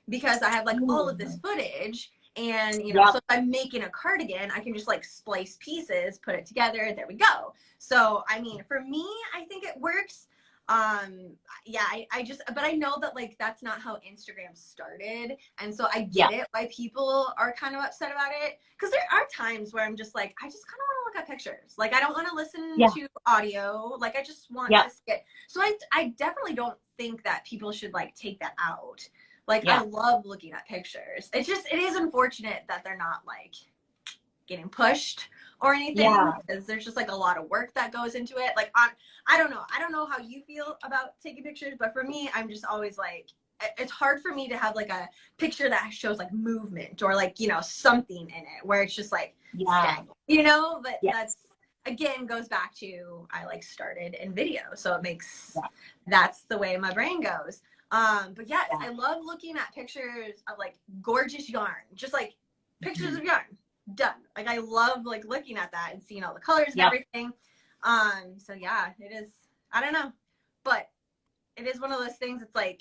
because I have like all of this footage. And, you know, so if I'm making a cardigan, I can just like splice pieces, put it together. There we go. So, I mean, for me, I think it works. But I know that like, that's not how Instagram started. And so I get it why people are kind of upset about it. Cause there are times where I'm just like, I just kind of want to look at pictures. Like, I don't want to listen to audio. Like, I just want to skip. So I definitely don't think that people should like take that out. Like, I love looking at pictures. It is unfortunate that they're not like getting pushed or anything because there's just like a lot of work that goes into it. Like, I don't know how you feel about taking pictures, but for me, I'm just always like, it's hard for me to have like a picture that shows like movement or like, you know, something in it where it's just like, stagnant, you know, but that's again goes back to, I like started in video. So it makes, that's the way my brain goes. But yes, I love looking at pictures of like gorgeous yarn, just like pictures of yarn done. Like I love like looking at that and seeing all the colors and everything. So yeah, it is, I don't know, but it is one of those things. It's like,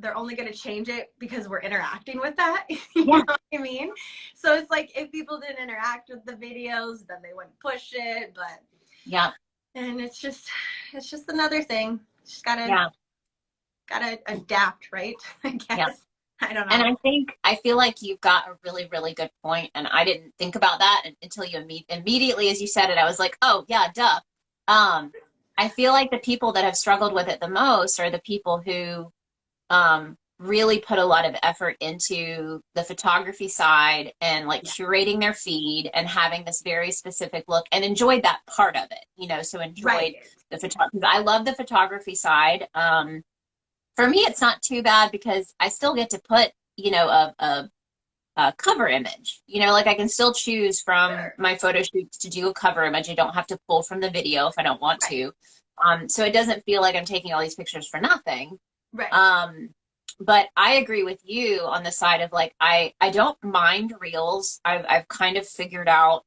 they're only going to change it because we're interacting with that. You Yeah. know what I mean? So it's like, if people didn't interact with the videos, then they wouldn't push it. But Yeah. and it's just another thing. Just Yeah. gotta adapt, right? I guess. Yeah. I don't know. And I feel like you've got a really, really good point, and I didn't think about that until you immediately as you said it, I was like, oh yeah, duh. I feel like the people that have struggled with it the most are the people who really put a lot of effort into the photography side and like curating their feed and having this very specific look and enjoyed that part of it, you know, so enjoyed the photography. I love the photography side. For me, it's not too bad because I still get to put, you know, a cover image, you know, like I can still choose from my photo shoots to do a cover image. I don't have to pull from the video if I don't want to. So it doesn't feel like I'm taking all these pictures for nothing. But I agree with you on the side of like, I don't mind reels. I've kind of figured out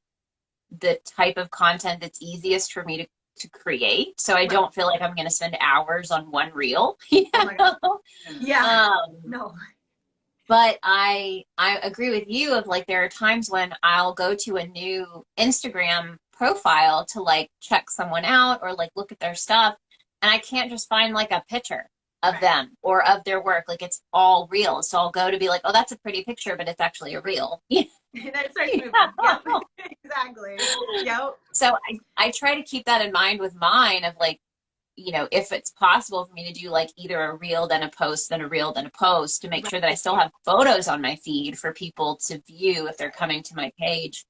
the type of content that's easiest for me to create. So I don't feel like I'm going to spend hours on one reel. You know? No. But I agree with you of like, there are times when I'll go to a new Instagram profile to like check someone out or like look at their stuff. And I can't just find like a picture of them or of their work. Like it's all real. So I'll go to be like, oh, that's a pretty picture, but it's actually a reel. That starts moving. Yep. Exactly. Yep. So I try to keep that in mind with mine of like, you know, if it's possible for me to do like either a reel, then a post, then a reel, then a post to make sure that I still have photos on my feed for people to view if they're coming to my page,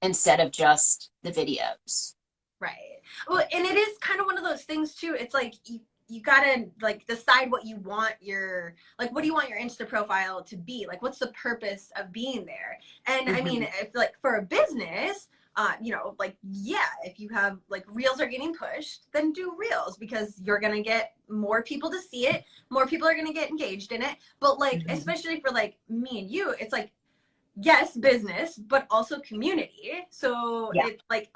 instead of just the videos. Right. Well, and it is kind of one of those things too. It's like you gotta like decide what you want your, like, what do you want your Insta profile to be? Like, what's the purpose of being there? And I mean, if like for a business, you know, like, yeah, if you have like reels are getting pushed, then do reels because you're going to get more people to see it. More people are going to get engaged in it. But like, especially for like me and you, it's like, yes, business, but also community. So it's like,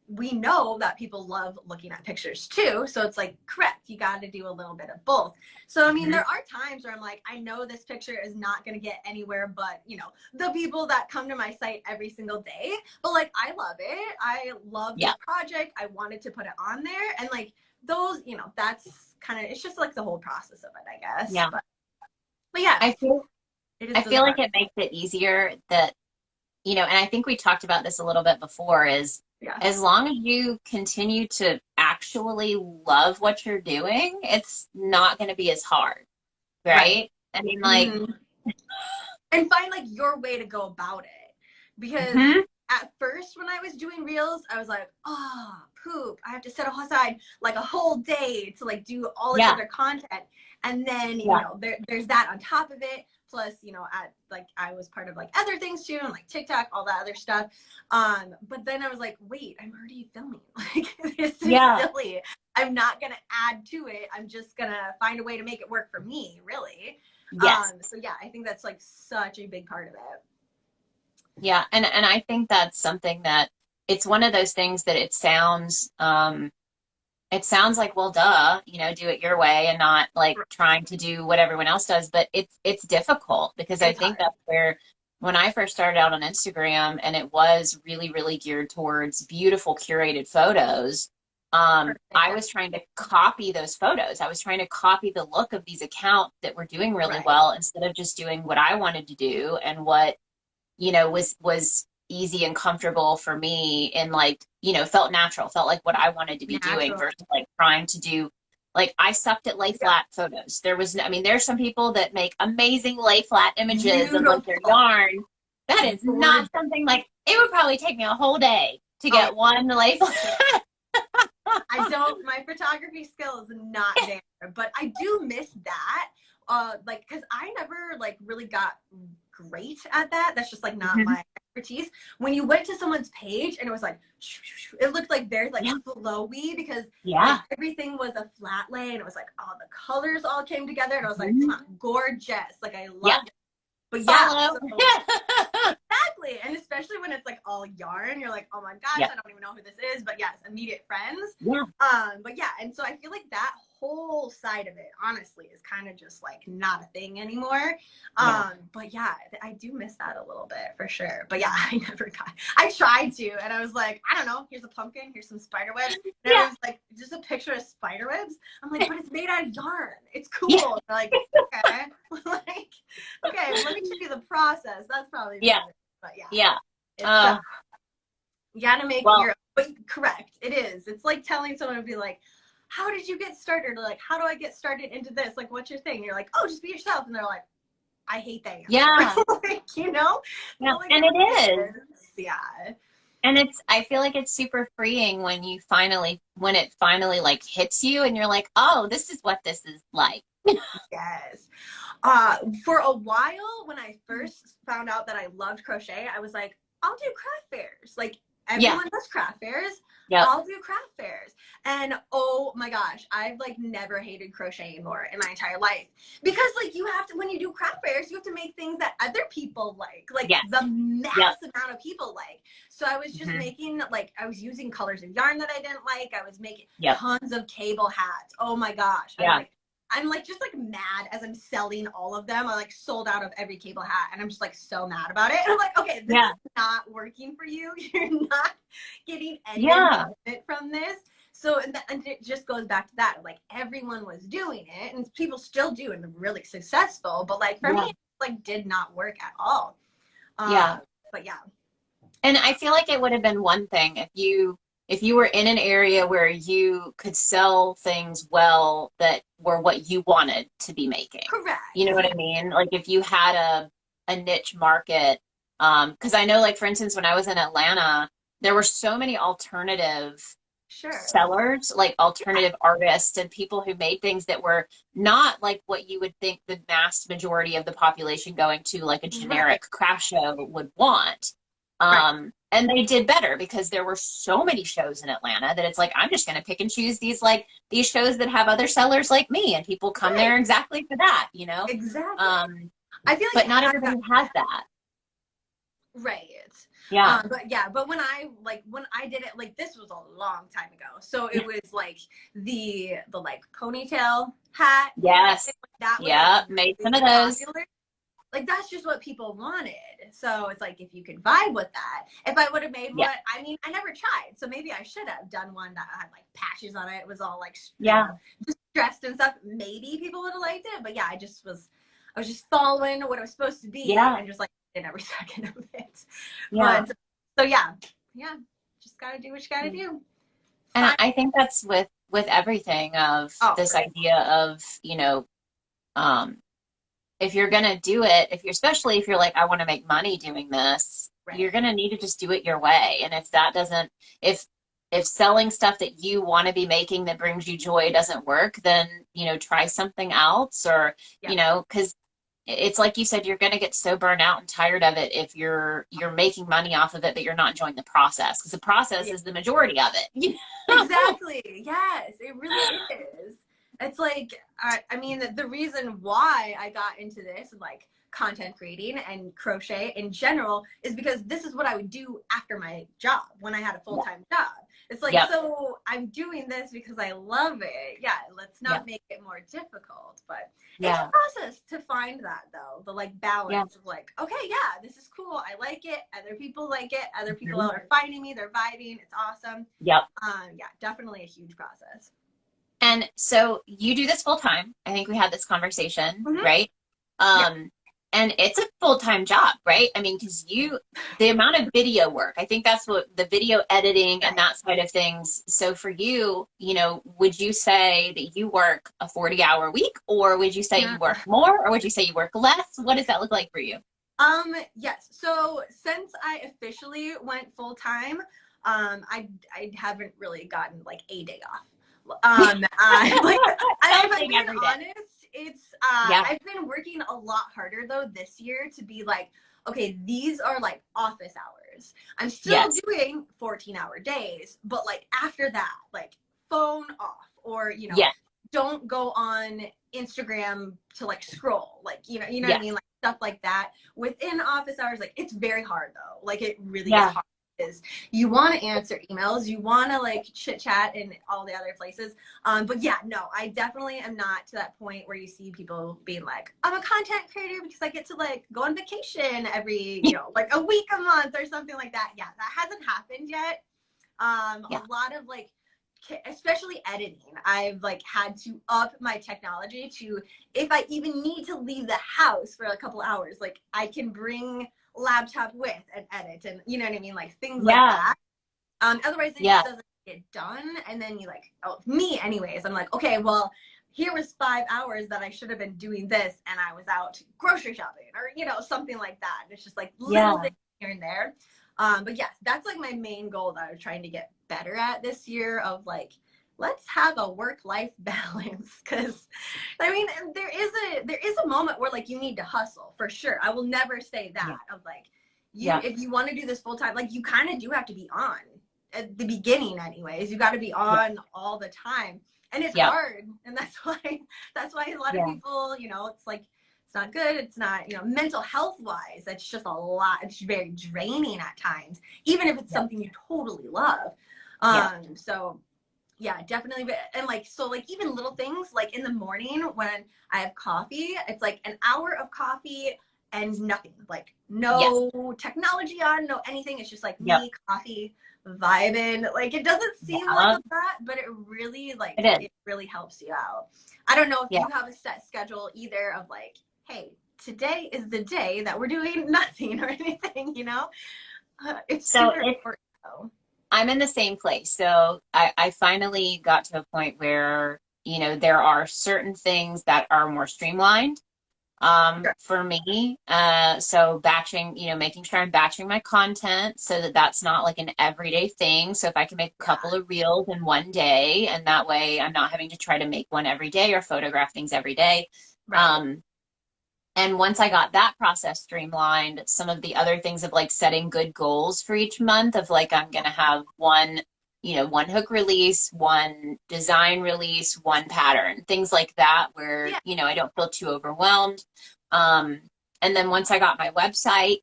we know that people love looking at pictures too. So it's like, correct, you got to do a little bit of both. So, I mean, there are times where I'm like, I know this picture is not going to get anywhere but, you know, the people that come to my site every single day. But like, I love it. I love this project. I wanted to put it on there. And like those, you know, that's kind of, it's just like the whole process of it, I guess. Yeah. But yeah. I feel like it makes it easier that, you know, and I think we talked about this a little bit before is, as long as you continue to actually love what you're doing, it's not going to be as hard, right? I mean, like, and find like your way to go about it. Because at first when I was doing reels, I was like, oh, poop, I have to set aside like a whole day to like do all this other content. And then, you know, there's that on top of it. Plus, you know, like I was part of like other things too, and like TikTok, all that other stuff. But then I was like, wait, I'm already filming. Like this is silly. I'm not gonna add to it. I'm just gonna find a way to make it work for me, really. So yeah, I think that's like such a big part of it. Yeah, and I think that's something that it's one of those things that it sounds like, well, duh, you know, do it your way and not like trying to do what everyone else does. But it's difficult because I think that's where when I first started out on Instagram and it was really, really geared towards beautiful curated photos, I was trying to copy those photos. I was trying to copy the look of these accounts that were doing really well instead of just doing what I wanted to do and what, you know, was easy and comfortable for me and like, you know, felt natural, felt like what I wanted to be doing versus like trying to do, like I sucked at lay flat photos. I mean, there's some people that make amazing lay flat images of like their yarn. That is not something like, it would probably take me a whole day to get one lay flat. My photography skill is not there, but I do miss that. Like, cause I never like really got great at that. That's just like not my expertise. When you went to someone's page and it was like, it looked like very like flowy because like, everything was a flat lay and it was like, oh, the colors all came together and I was like, gorgeous. Like I loved it. But so, exactly. And especially when it's like all all yarn, you're like, oh my gosh, Yep. I don't even know who this is, but yes, immediate friends. Yeah. But yeah, and so I feel like that whole side of it, honestly, is kind of just like not a thing anymore. But yeah, I do miss that a little bit for sure. But yeah, I tried to, and I was like, I don't know, here's a pumpkin, here's some spider webs. And it was like, just a picture of spider webs. I'm like, but it's made out of yarn. It's cool. Yeah. They're like, okay. Like, okay, let me show you the process. That's probably better. But yeah. It's, you gotta make it your, but correct, it is. It's like telling someone to be like, how did you get started? Or like, how do I get started into this? Like, what's your thing? And you're like, oh, just be yourself. And they're like, I hate that answer. Yeah. Like, you know? Yeah. Like, And it is. Yeah. And I feel like it's super freeing when it finally like hits you and you're like, oh, this is what this is like. Yes. For a while, when I first found out that I loved crochet, I was like, I'll do craft fairs. Like, everyone does craft fairs. Yep. I'll do craft fairs. And oh my gosh, I've like never hated crocheting more in my entire life. Because like you have to, when you do craft fairs, you have to make things that other people like the mass amount of people like. So I was just making, like, I was using colors of yarn that I didn't like. I was making tons of cable hats. Oh my gosh. I'm like just like mad as I'm selling all of them. I like sold out of every cable hat and I'm just like so mad about it. And I'm like, okay, this is not working for you. You're not getting any benefit from this. So, and it just goes back to that. Like everyone was doing it and people still do and they're really successful. But like for me, it like did not work at all. But yeah. And I feel like it would have been one thing if you were in an area where you could sell things well that were what you wanted to be making. Correct. You know what I mean? Like if you had a niche market, because I know, like, for instance, when I was in Atlanta, there were so many alternative sellers, like alternative artists and people who made things that were not like what you would think the vast majority of the population going to like a generic craft show would want. And they did better because there were so many shows in Atlanta that it's like, I'm just going to pick and choose these shows that have other sellers like me, and people come there exactly for that, you know? Exactly. I feel like, but not everybody has that. Right. Yeah. But when I did it, like, this was a long time ago. So it was like the like ponytail hat. Yes. That was made some of those. Popular. Like, that's just what people wanted. So it's like, if you could vibe with that. If I would have made one, I mean, I never tried. So maybe I should have done one that had like patches on it. It was all like, just dressed and stuff. Maybe people would have liked it. But yeah, I was just following what it was supposed to be. And just like in every second of it. But so yeah, just got to do what you got to do. And I think that's with everything of this idea of, you know, if you're going to do it, especially if you're like, I want to make money doing this, you're going to need to just do it your way. And if that doesn't, if selling stuff that you want to be making that brings you joy doesn't work, then, you know, try something else or, you know, because it's like you said, you're going to get so burnt out and tired of it if you're making money off of it, but you're not enjoying the process, because the process is the majority of it. Exactly. Yes, it really is. It's like, I mean, the reason why I got into this, like content creating and crochet in general, is because this is what I would do after my job when I had a full-time job. It's like, so I'm doing this because I love it. Yeah, let's not make it more difficult. But it's a process to find that, though, the like balance of like, okay, this is cool. I like it. Other people like it. Other people are finding me. They're vibing. It's awesome. Definitely a huge process. And so you do this full time. I think we had this conversation, right? And it's a full-time job, right? I mean, because the amount of video work, I think that's what the video editing and that side of things. So for you, you know, would you say that you work a 40-hour week, or would you say you work more, or would you say you work less? What does that look like for you? Yes. So since I officially went full-time, I haven't really gotten like a day off. I'm being honest, it's I've been working a lot harder though this year to be like, okay, these are like office hours. I'm still doing 14-hour days, but like after that, like phone off, or you know, don't go on Instagram to like scroll, like you know what I mean, like stuff like that within office hours. Like, it's very hard though, like it really is hard. is you want to answer emails, you want to like chit chat in all the other places. But yeah, no, I definitely am not to that point where you see people being like, I'm a content creator because I get to like go on vacation every, like a week a month or something like that. Yeah, that hasn't happened yet. Yeah. A lot of like, especially editing, I've like had to up my technology to, if I even need to leave the house for a couple hours, like I can bring laptop with and edit, and you know what I mean, like things like Yeah. that. Otherwise it Yeah. just doesn't get done, and then you like, oh, me anyways, I'm like, okay, well, here was 5 hours that I should have been doing this, and I was out grocery shopping, or something like that. It's just like little Yeah. things here and there. But yes, that's like my main goal that I'm trying to get better at this year, of like, let's have a work-life balance. Because I mean, there is a moment where like you need to hustle for sure. I will never say that, of like, if you want to do this full time, like you kind of do have to be on at the beginning anyways. You got to be on all the time, and it's hard, and that's why a lot of people, it's like, it's not good. It's not, mental health wise, it's just a lot. It's very draining at times, even if it's something you totally love. So yeah, definitely. And like, so like even little things like in the morning when I have coffee, it's like an hour of coffee and nothing, like no technology on, no anything. It's just like me, coffee, vibing. Like it doesn't seem like a lot, but it really like, it really helps you out. I don't know if you have a set schedule either of like, hey, today is the day that we're doing nothing or anything, it's So super important though. I'm in the same place. So I finally got to a point where, there are certain things that are more streamlined for me. So batching, making sure I'm batching my content so that that's not like an everyday thing. So if I can make a couple of reels in one day, and that way I'm not having to try to make one every day or photograph things every day. And once I got that process streamlined, some of the other things of like setting good goals for each month of like, I'm going to have one hook release, one design release, one pattern, things like that, where, I don't feel too overwhelmed. And then once I got my website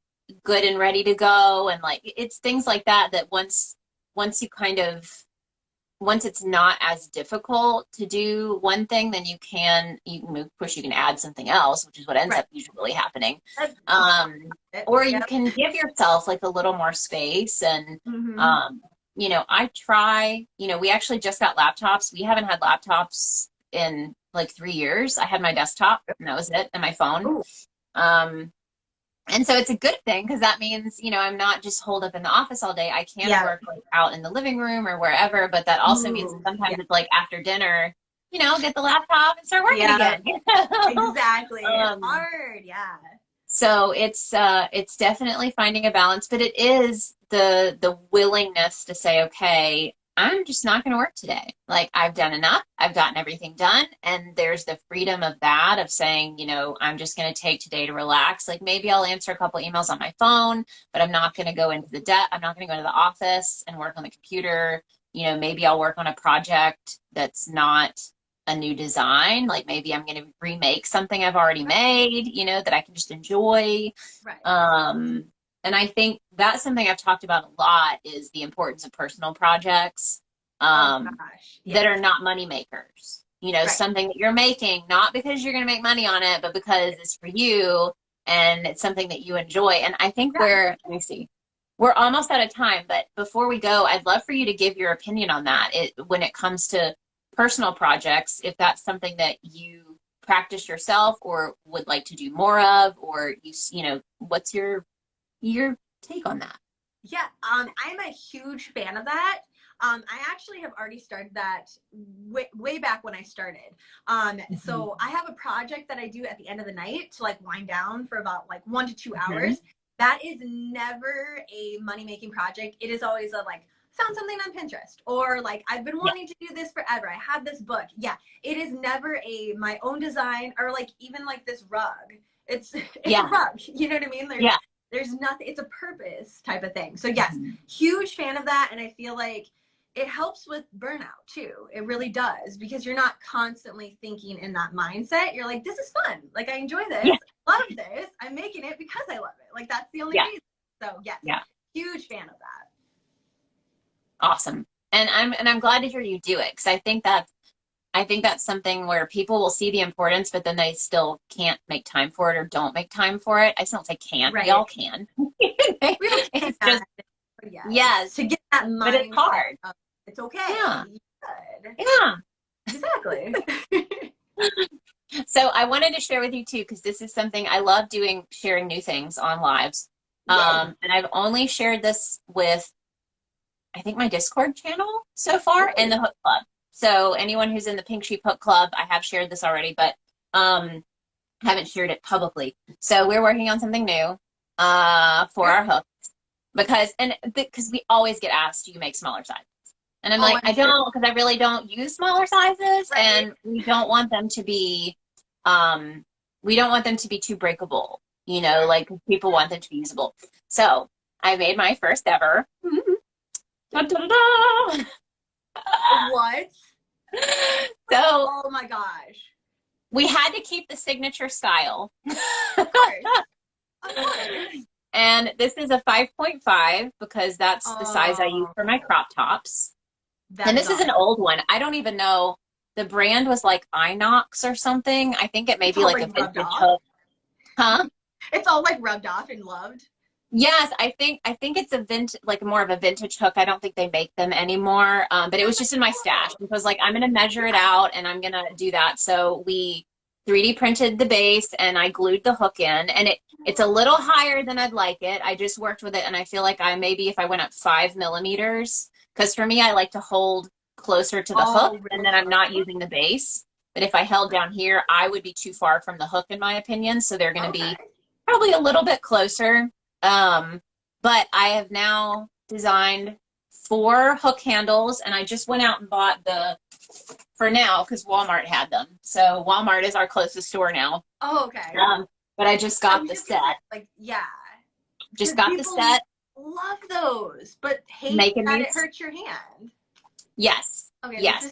good and ready to go, and like, it's things like that, that once it's not as difficult to do one thing, then you can add something else, which is what ends up usually happening. Or you can give yourself like a little more space. And, I try, we actually just got laptops. We haven't had laptops in like 3 years. I had my desktop and that was it, and my phone. And so it's a good thing, because that means, I'm not just holed up in the office all day. I can work like out in the living room or wherever, but that also means sometimes it's like after dinner, get the laptop and start working again. Exactly. It's hard. So it's definitely finding a balance, but it is the willingness to say, okay, I'm just not going to work today. Like, I've done enough. I've gotten everything done. And there's the freedom of that, of saying, I'm just going to take today to relax. Like, maybe I'll answer a couple emails on my phone, but I'm not going to go into I'm not going to go to the office and work on the computer. Maybe I'll work on a project that's not a new design. Like, maybe I'm going to remake something I've already made, that I can just enjoy. And I think that's something I've talked about a lot, is the importance of personal projects that are not money makers. Something that you're making, not because you're going to make money on it, but because it's for you and it's something that you enjoy. And I think let me see, we're almost out of time, but before we go, I'd love for you to give your opinion on that. When it comes to personal projects, if that's something that you practice yourself or would like to do more of, or what's your take on that? I'm a huge fan of that. I actually have already started that way back when I started. So I have a project that I do at the end of the night to like wind down for about like 1 to 2 hours. That is never a money-making project. It is always a like, found something on Pinterest, or like, I've been wanting to do this forever. I have this book. It is never my own design, or like even like this rug. It's a rug. You know what I mean? There's nothing, it's a purpose type of thing. So yes, huge fan of that. And I feel like it helps with burnout too. It really does, because you're not constantly thinking in that mindset. You're like, this is fun. Like, I enjoy this. I love this. I'm making it because I love it. Like, that's the only reason. So yes, huge fan of that. Awesome. And I'm glad to hear you do it, because I think that's something where people will see the importance, but then they still can't make time for it or don't make time for it. I just don't say can't. We Right. all can. We all It's can. just, Yes. yes, To get that but it's mindset hard. of it's okay. Yeah. You should. Yeah. Exactly. So I wanted to share with you too, because this is something I love doing, sharing new things on lives. Yay. And I've only shared this with, I think, my Discord channel so far and the Hook Club. So anyone who's in the Pink Sheep Hook Club, I have shared this already, but haven't shared it publicly. So we're working on something new for our hooks, because we always get asked, do you make smaller sizes? And I'm like, I'm I sure. don't, because I really don't use smaller sizes, Right. and we don't want them to be too breakable, like people want them to be usable. So I made my first ever. Da-da-da-da. What? So Oh my gosh. we had to keep the signature style. Of course. Of course. And this is a 5.5 because that's the size I use for my crop tops. And this is an old one. I don't even know. The brand was like Inox or something. I think it may be like a vintage hook. Huh? It's all like rubbed off and loved. Yes, I think it's a like more of a vintage hook. I don't think they make them anymore. But it was just in my stash. It was like, I'm going to measure it out and I'm going to do that. So we 3D printed the base and I glued the hook in, and it's a little higher than I'd like it. I just worked with it, and I feel like maybe if I went up 5 millimeters, because for me, I like to hold closer to the hook, and then I'm not using the base. But if I held down here, I would be too far from the hook, in my opinion. So they're going to be probably a little bit closer. But I have now designed 4 hook handles, and I just went out and bought for now, because Walmart had them. So Walmart is our closest store now. Oh, okay. But I just got the set. Like, yeah. Just got the set. Love those, but hate that it hurts your hand. Yes. Okay. Yes.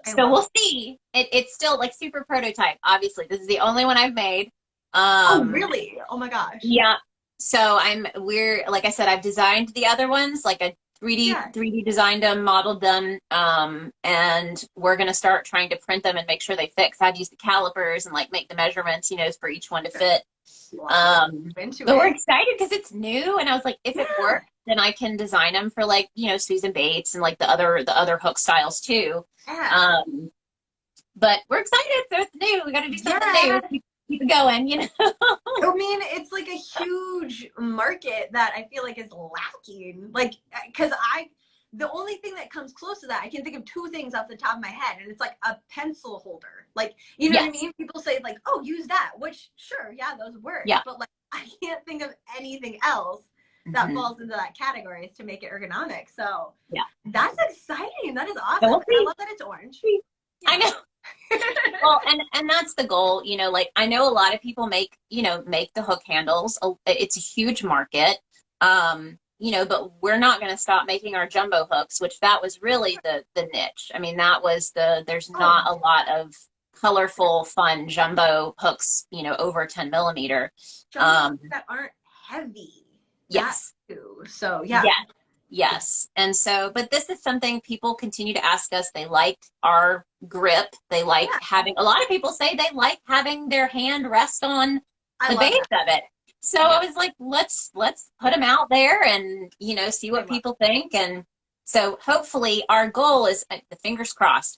So we'll see. It's still like super prototype. Obviously, this is the only one I've made. Oh, really? Oh my gosh. Yeah. So like I said, I've designed the other ones, like a 3D designed them, modeled them, and we're going to start trying to print them and make sure they fit. 'Cause I'd use the calipers and like make the measurements, for each one to fit. Wow. But we're excited because it's new, and I was like, if it works, then I can design them for like, Susan Bates and like the other hook styles too. Yeah. But we're excited. So it's new. We got to do something new. Keep it going, I mean, it's like a huge market that I feel like is lacking. Like, because the only thing that comes close to that, I can think of 2 things off the top of my head, and it's like a pencil holder. Like, you know what I mean? People say like, oh, use that, which sure, yeah, those work. Yeah. But like, I can't think of anything else that falls into that category to make it ergonomic. So yeah, that's exciting. That is awesome. So I love that it's orange. Yeah. I know. Well, and that's the goal, like I know a lot of people make the hook handles. It's a huge market. But we're not going to stop making our jumbo hooks, which that was really the niche. I mean, that was there's not a lot of colorful, fun jumbo hooks, over 10 millimeter. That aren't heavy. Yes. So yeah. Yes. And so, but this is something people continue to ask us. They like our grip. They like a lot of people say they like having their hand rest on the base of it. So I was like, let's put them out there and, see what people think. And so hopefully our goal is, the fingers crossed,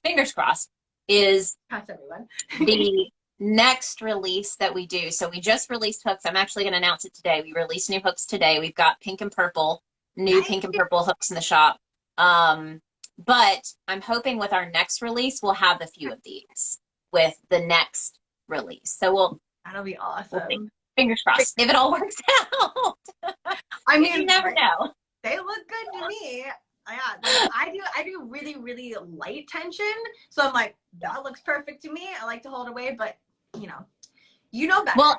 is the next release that we do. So we just released hooks. I'm actually going to announce it today. We released new hooks today. We've got pink and purple. New pink and purple hooks in the shop. But I'm hoping with our next release, we'll have a few of these with the next release. So that'll be awesome. Fingers crossed. If it all works out. I mean, you never know. They look good to me. Yeah, I do really, really light tension. So I'm like, that looks perfect to me. I like to hold away, but you know better. Well,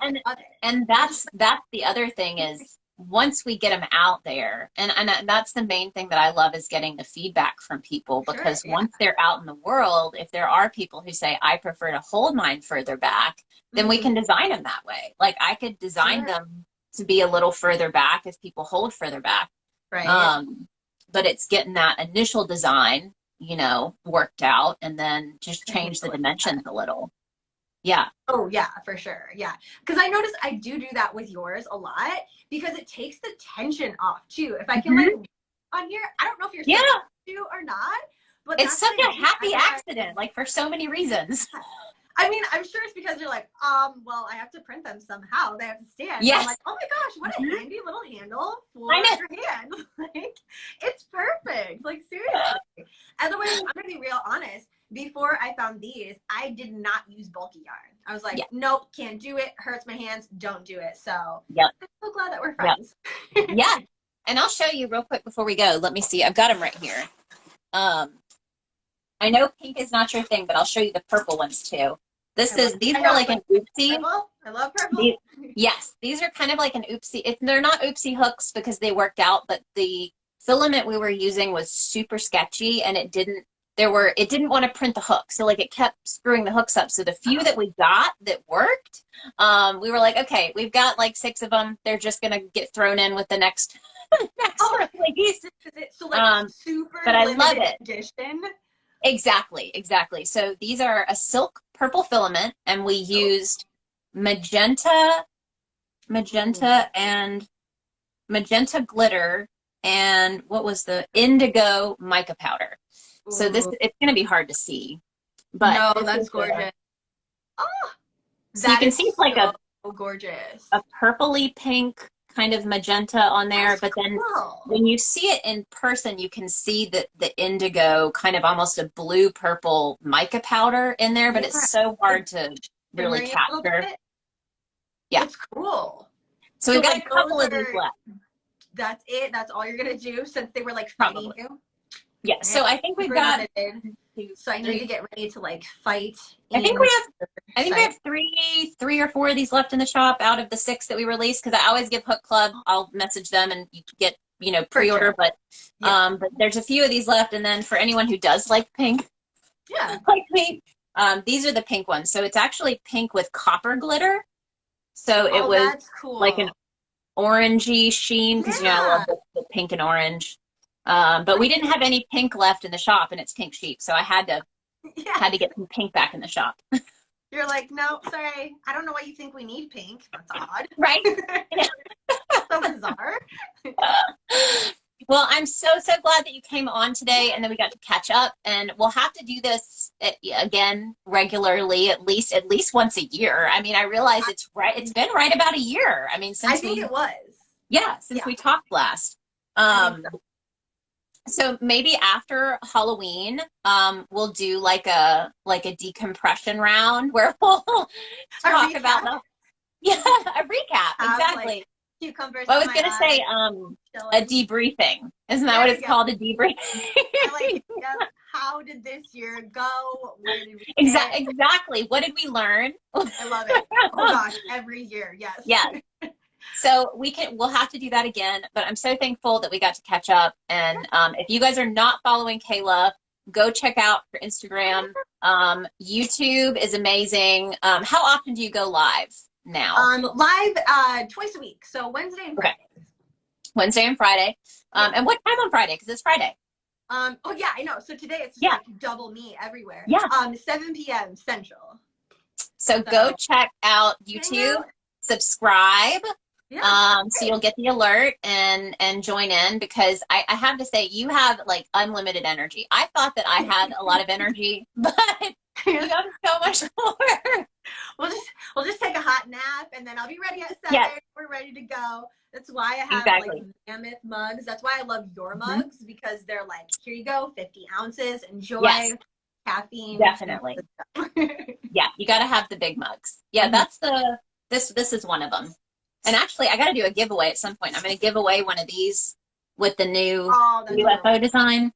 and that's the other thing is, once we get them out there, and that's the main thing that I love, is getting the feedback from people, because once they're out in the world, if there are people who say, I prefer to hold mine further back, then we can design them that way. Like I could design them to be a little further back if people hold further back. Right. but it's getting that initial design, you know, worked out, and then just change the dimensions a little. Yeah. Oh yeah, for sure. Yeah. Because I noticed I do that with yours a lot because it takes the tension off too. If I can like on here, I don't know if you're supposed to or not, but it's such a happy accident, like for so many reasons. I mean, I'm sure it's because you're like, well, I have to print them somehow. They have to stand. Yes. I'm like, oh my gosh, what a handy little handle for your hand. Like, it's perfect. Like, seriously. Otherwise, I'm going to be real honest. Before I found these, I did not use bulky yarn. I was like, nope, can't do it. Hurts my hands. Don't do it. So I'm so glad that we're friends. Yeah. And I'll show you real quick before we go. Let me see. I've got them right here. I know pink is not your thing, but I'll show you the purple ones too. These are like an oopsie. I love purple. Yes, these are kind of like an oopsie. They're not oopsie hooks because they worked out, but the filament we were using was super sketchy, and it didn't want to print the hook. So like it kept screwing the hooks up. So the few that we got that worked, we were like, okay, we've got like 6 of them. They're just going to get thrown in with the next release. So like super but I love it. Edition. Exactly. So these are a silk purple filament, and we used magenta and magenta glitter, and what was the indigo mica powder. Ooh. So it's going to be hard to see, but no, that's gorgeous. So you can see it's like a gorgeous, a purpley pink kind of magenta on there. That's but then when you see it in person, you can see the indigo kind of almost a blue purple mica powder in there, but it's so hard to really capture. Yeah, it's cool. So we've got a couple of these left. That's it. That's all you're gonna do since they were like fighting you. Yeah. So I think we've got. So I need to get ready to like fight. I think we have three or 4 of these left in the shop out of the 6 that we released, because I always give Hook Club. I'll message them and you get, you know, pre-order. Sure. But there's a few of these left, and then for anyone who does like pink, like me, these are the pink ones. So it's actually pink with copper glitter. So it was cool. Like an orangey sheen, because you know I love the pink and orange. But we didn't have any pink left in the shop, and it's pink sheep, so I had to get some pink back in the shop. You're like, no, sorry, I don't know why you think we need pink. That's odd, right? So bizarre. Well, I'm so glad that you came on today, and then we got to catch up, and we'll have to do this again regularly, at least once a year. I mean, I realize it's been right about a year. I mean, since it was. Yeah, since we talked last. So maybe after Halloween, we'll do like a decompression round where we'll talk about a recap. Exactly. Cucumbers. Well, I was gonna say a debriefing. Isn't that what it's called? A debriefing. How did this year go? Where did we exactly. What did we learn? I love it. Oh gosh, every year, yes. Yeah. So we'll have to do that again, but I'm so thankful that we got to catch up. And if you guys are not following Kayla, go check out her Instagram. YouTube is amazing. How often do you go live now? Live twice a week. So Wednesday and Friday. Okay. Wednesday and Friday. And what time on Friday? Because it's Friday. Oh yeah, I know. So today it's just like double me everywhere. Yeah. 7 p.m. Central. So go check out YouTube, subscribe. Yeah, so you'll get the alert and join in, because I have to say, you have like unlimited energy. I thought that I had a lot of energy, but you have so much more. We'll just take a hot nap, and then I'll be ready at 7. Yes. We're ready to go. That's why I have like mammoth mugs. That's why I love your mugs, because they're like, here you go, 50 ounces, enjoy. Caffeine. Definitely. Yeah, you got to have the big mugs. Yeah, that's this is one of them. And actually, I got to do a giveaway at some point. I'm going to give away one of these with the new UFO design.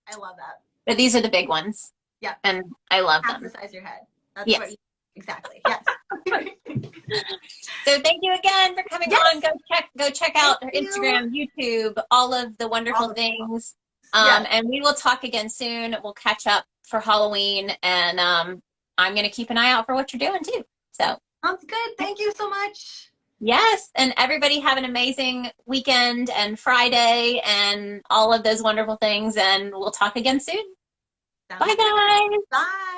I love that. But these are the big ones. Yeah. And I love them. Half the size of your head. That's what exactly. Yes. So thank you again for coming on. Go check out her Instagram, YouTube, all of the wonderful things. And we will talk again soon. We'll catch up for Halloween, and I'm going to keep an eye out for what you're doing too. So sounds good. Thank you so much. Yes, and everybody have an amazing weekend and Friday and all of those wonderful things, and we'll talk again soon. Sounds Bye, good. guys. Bye.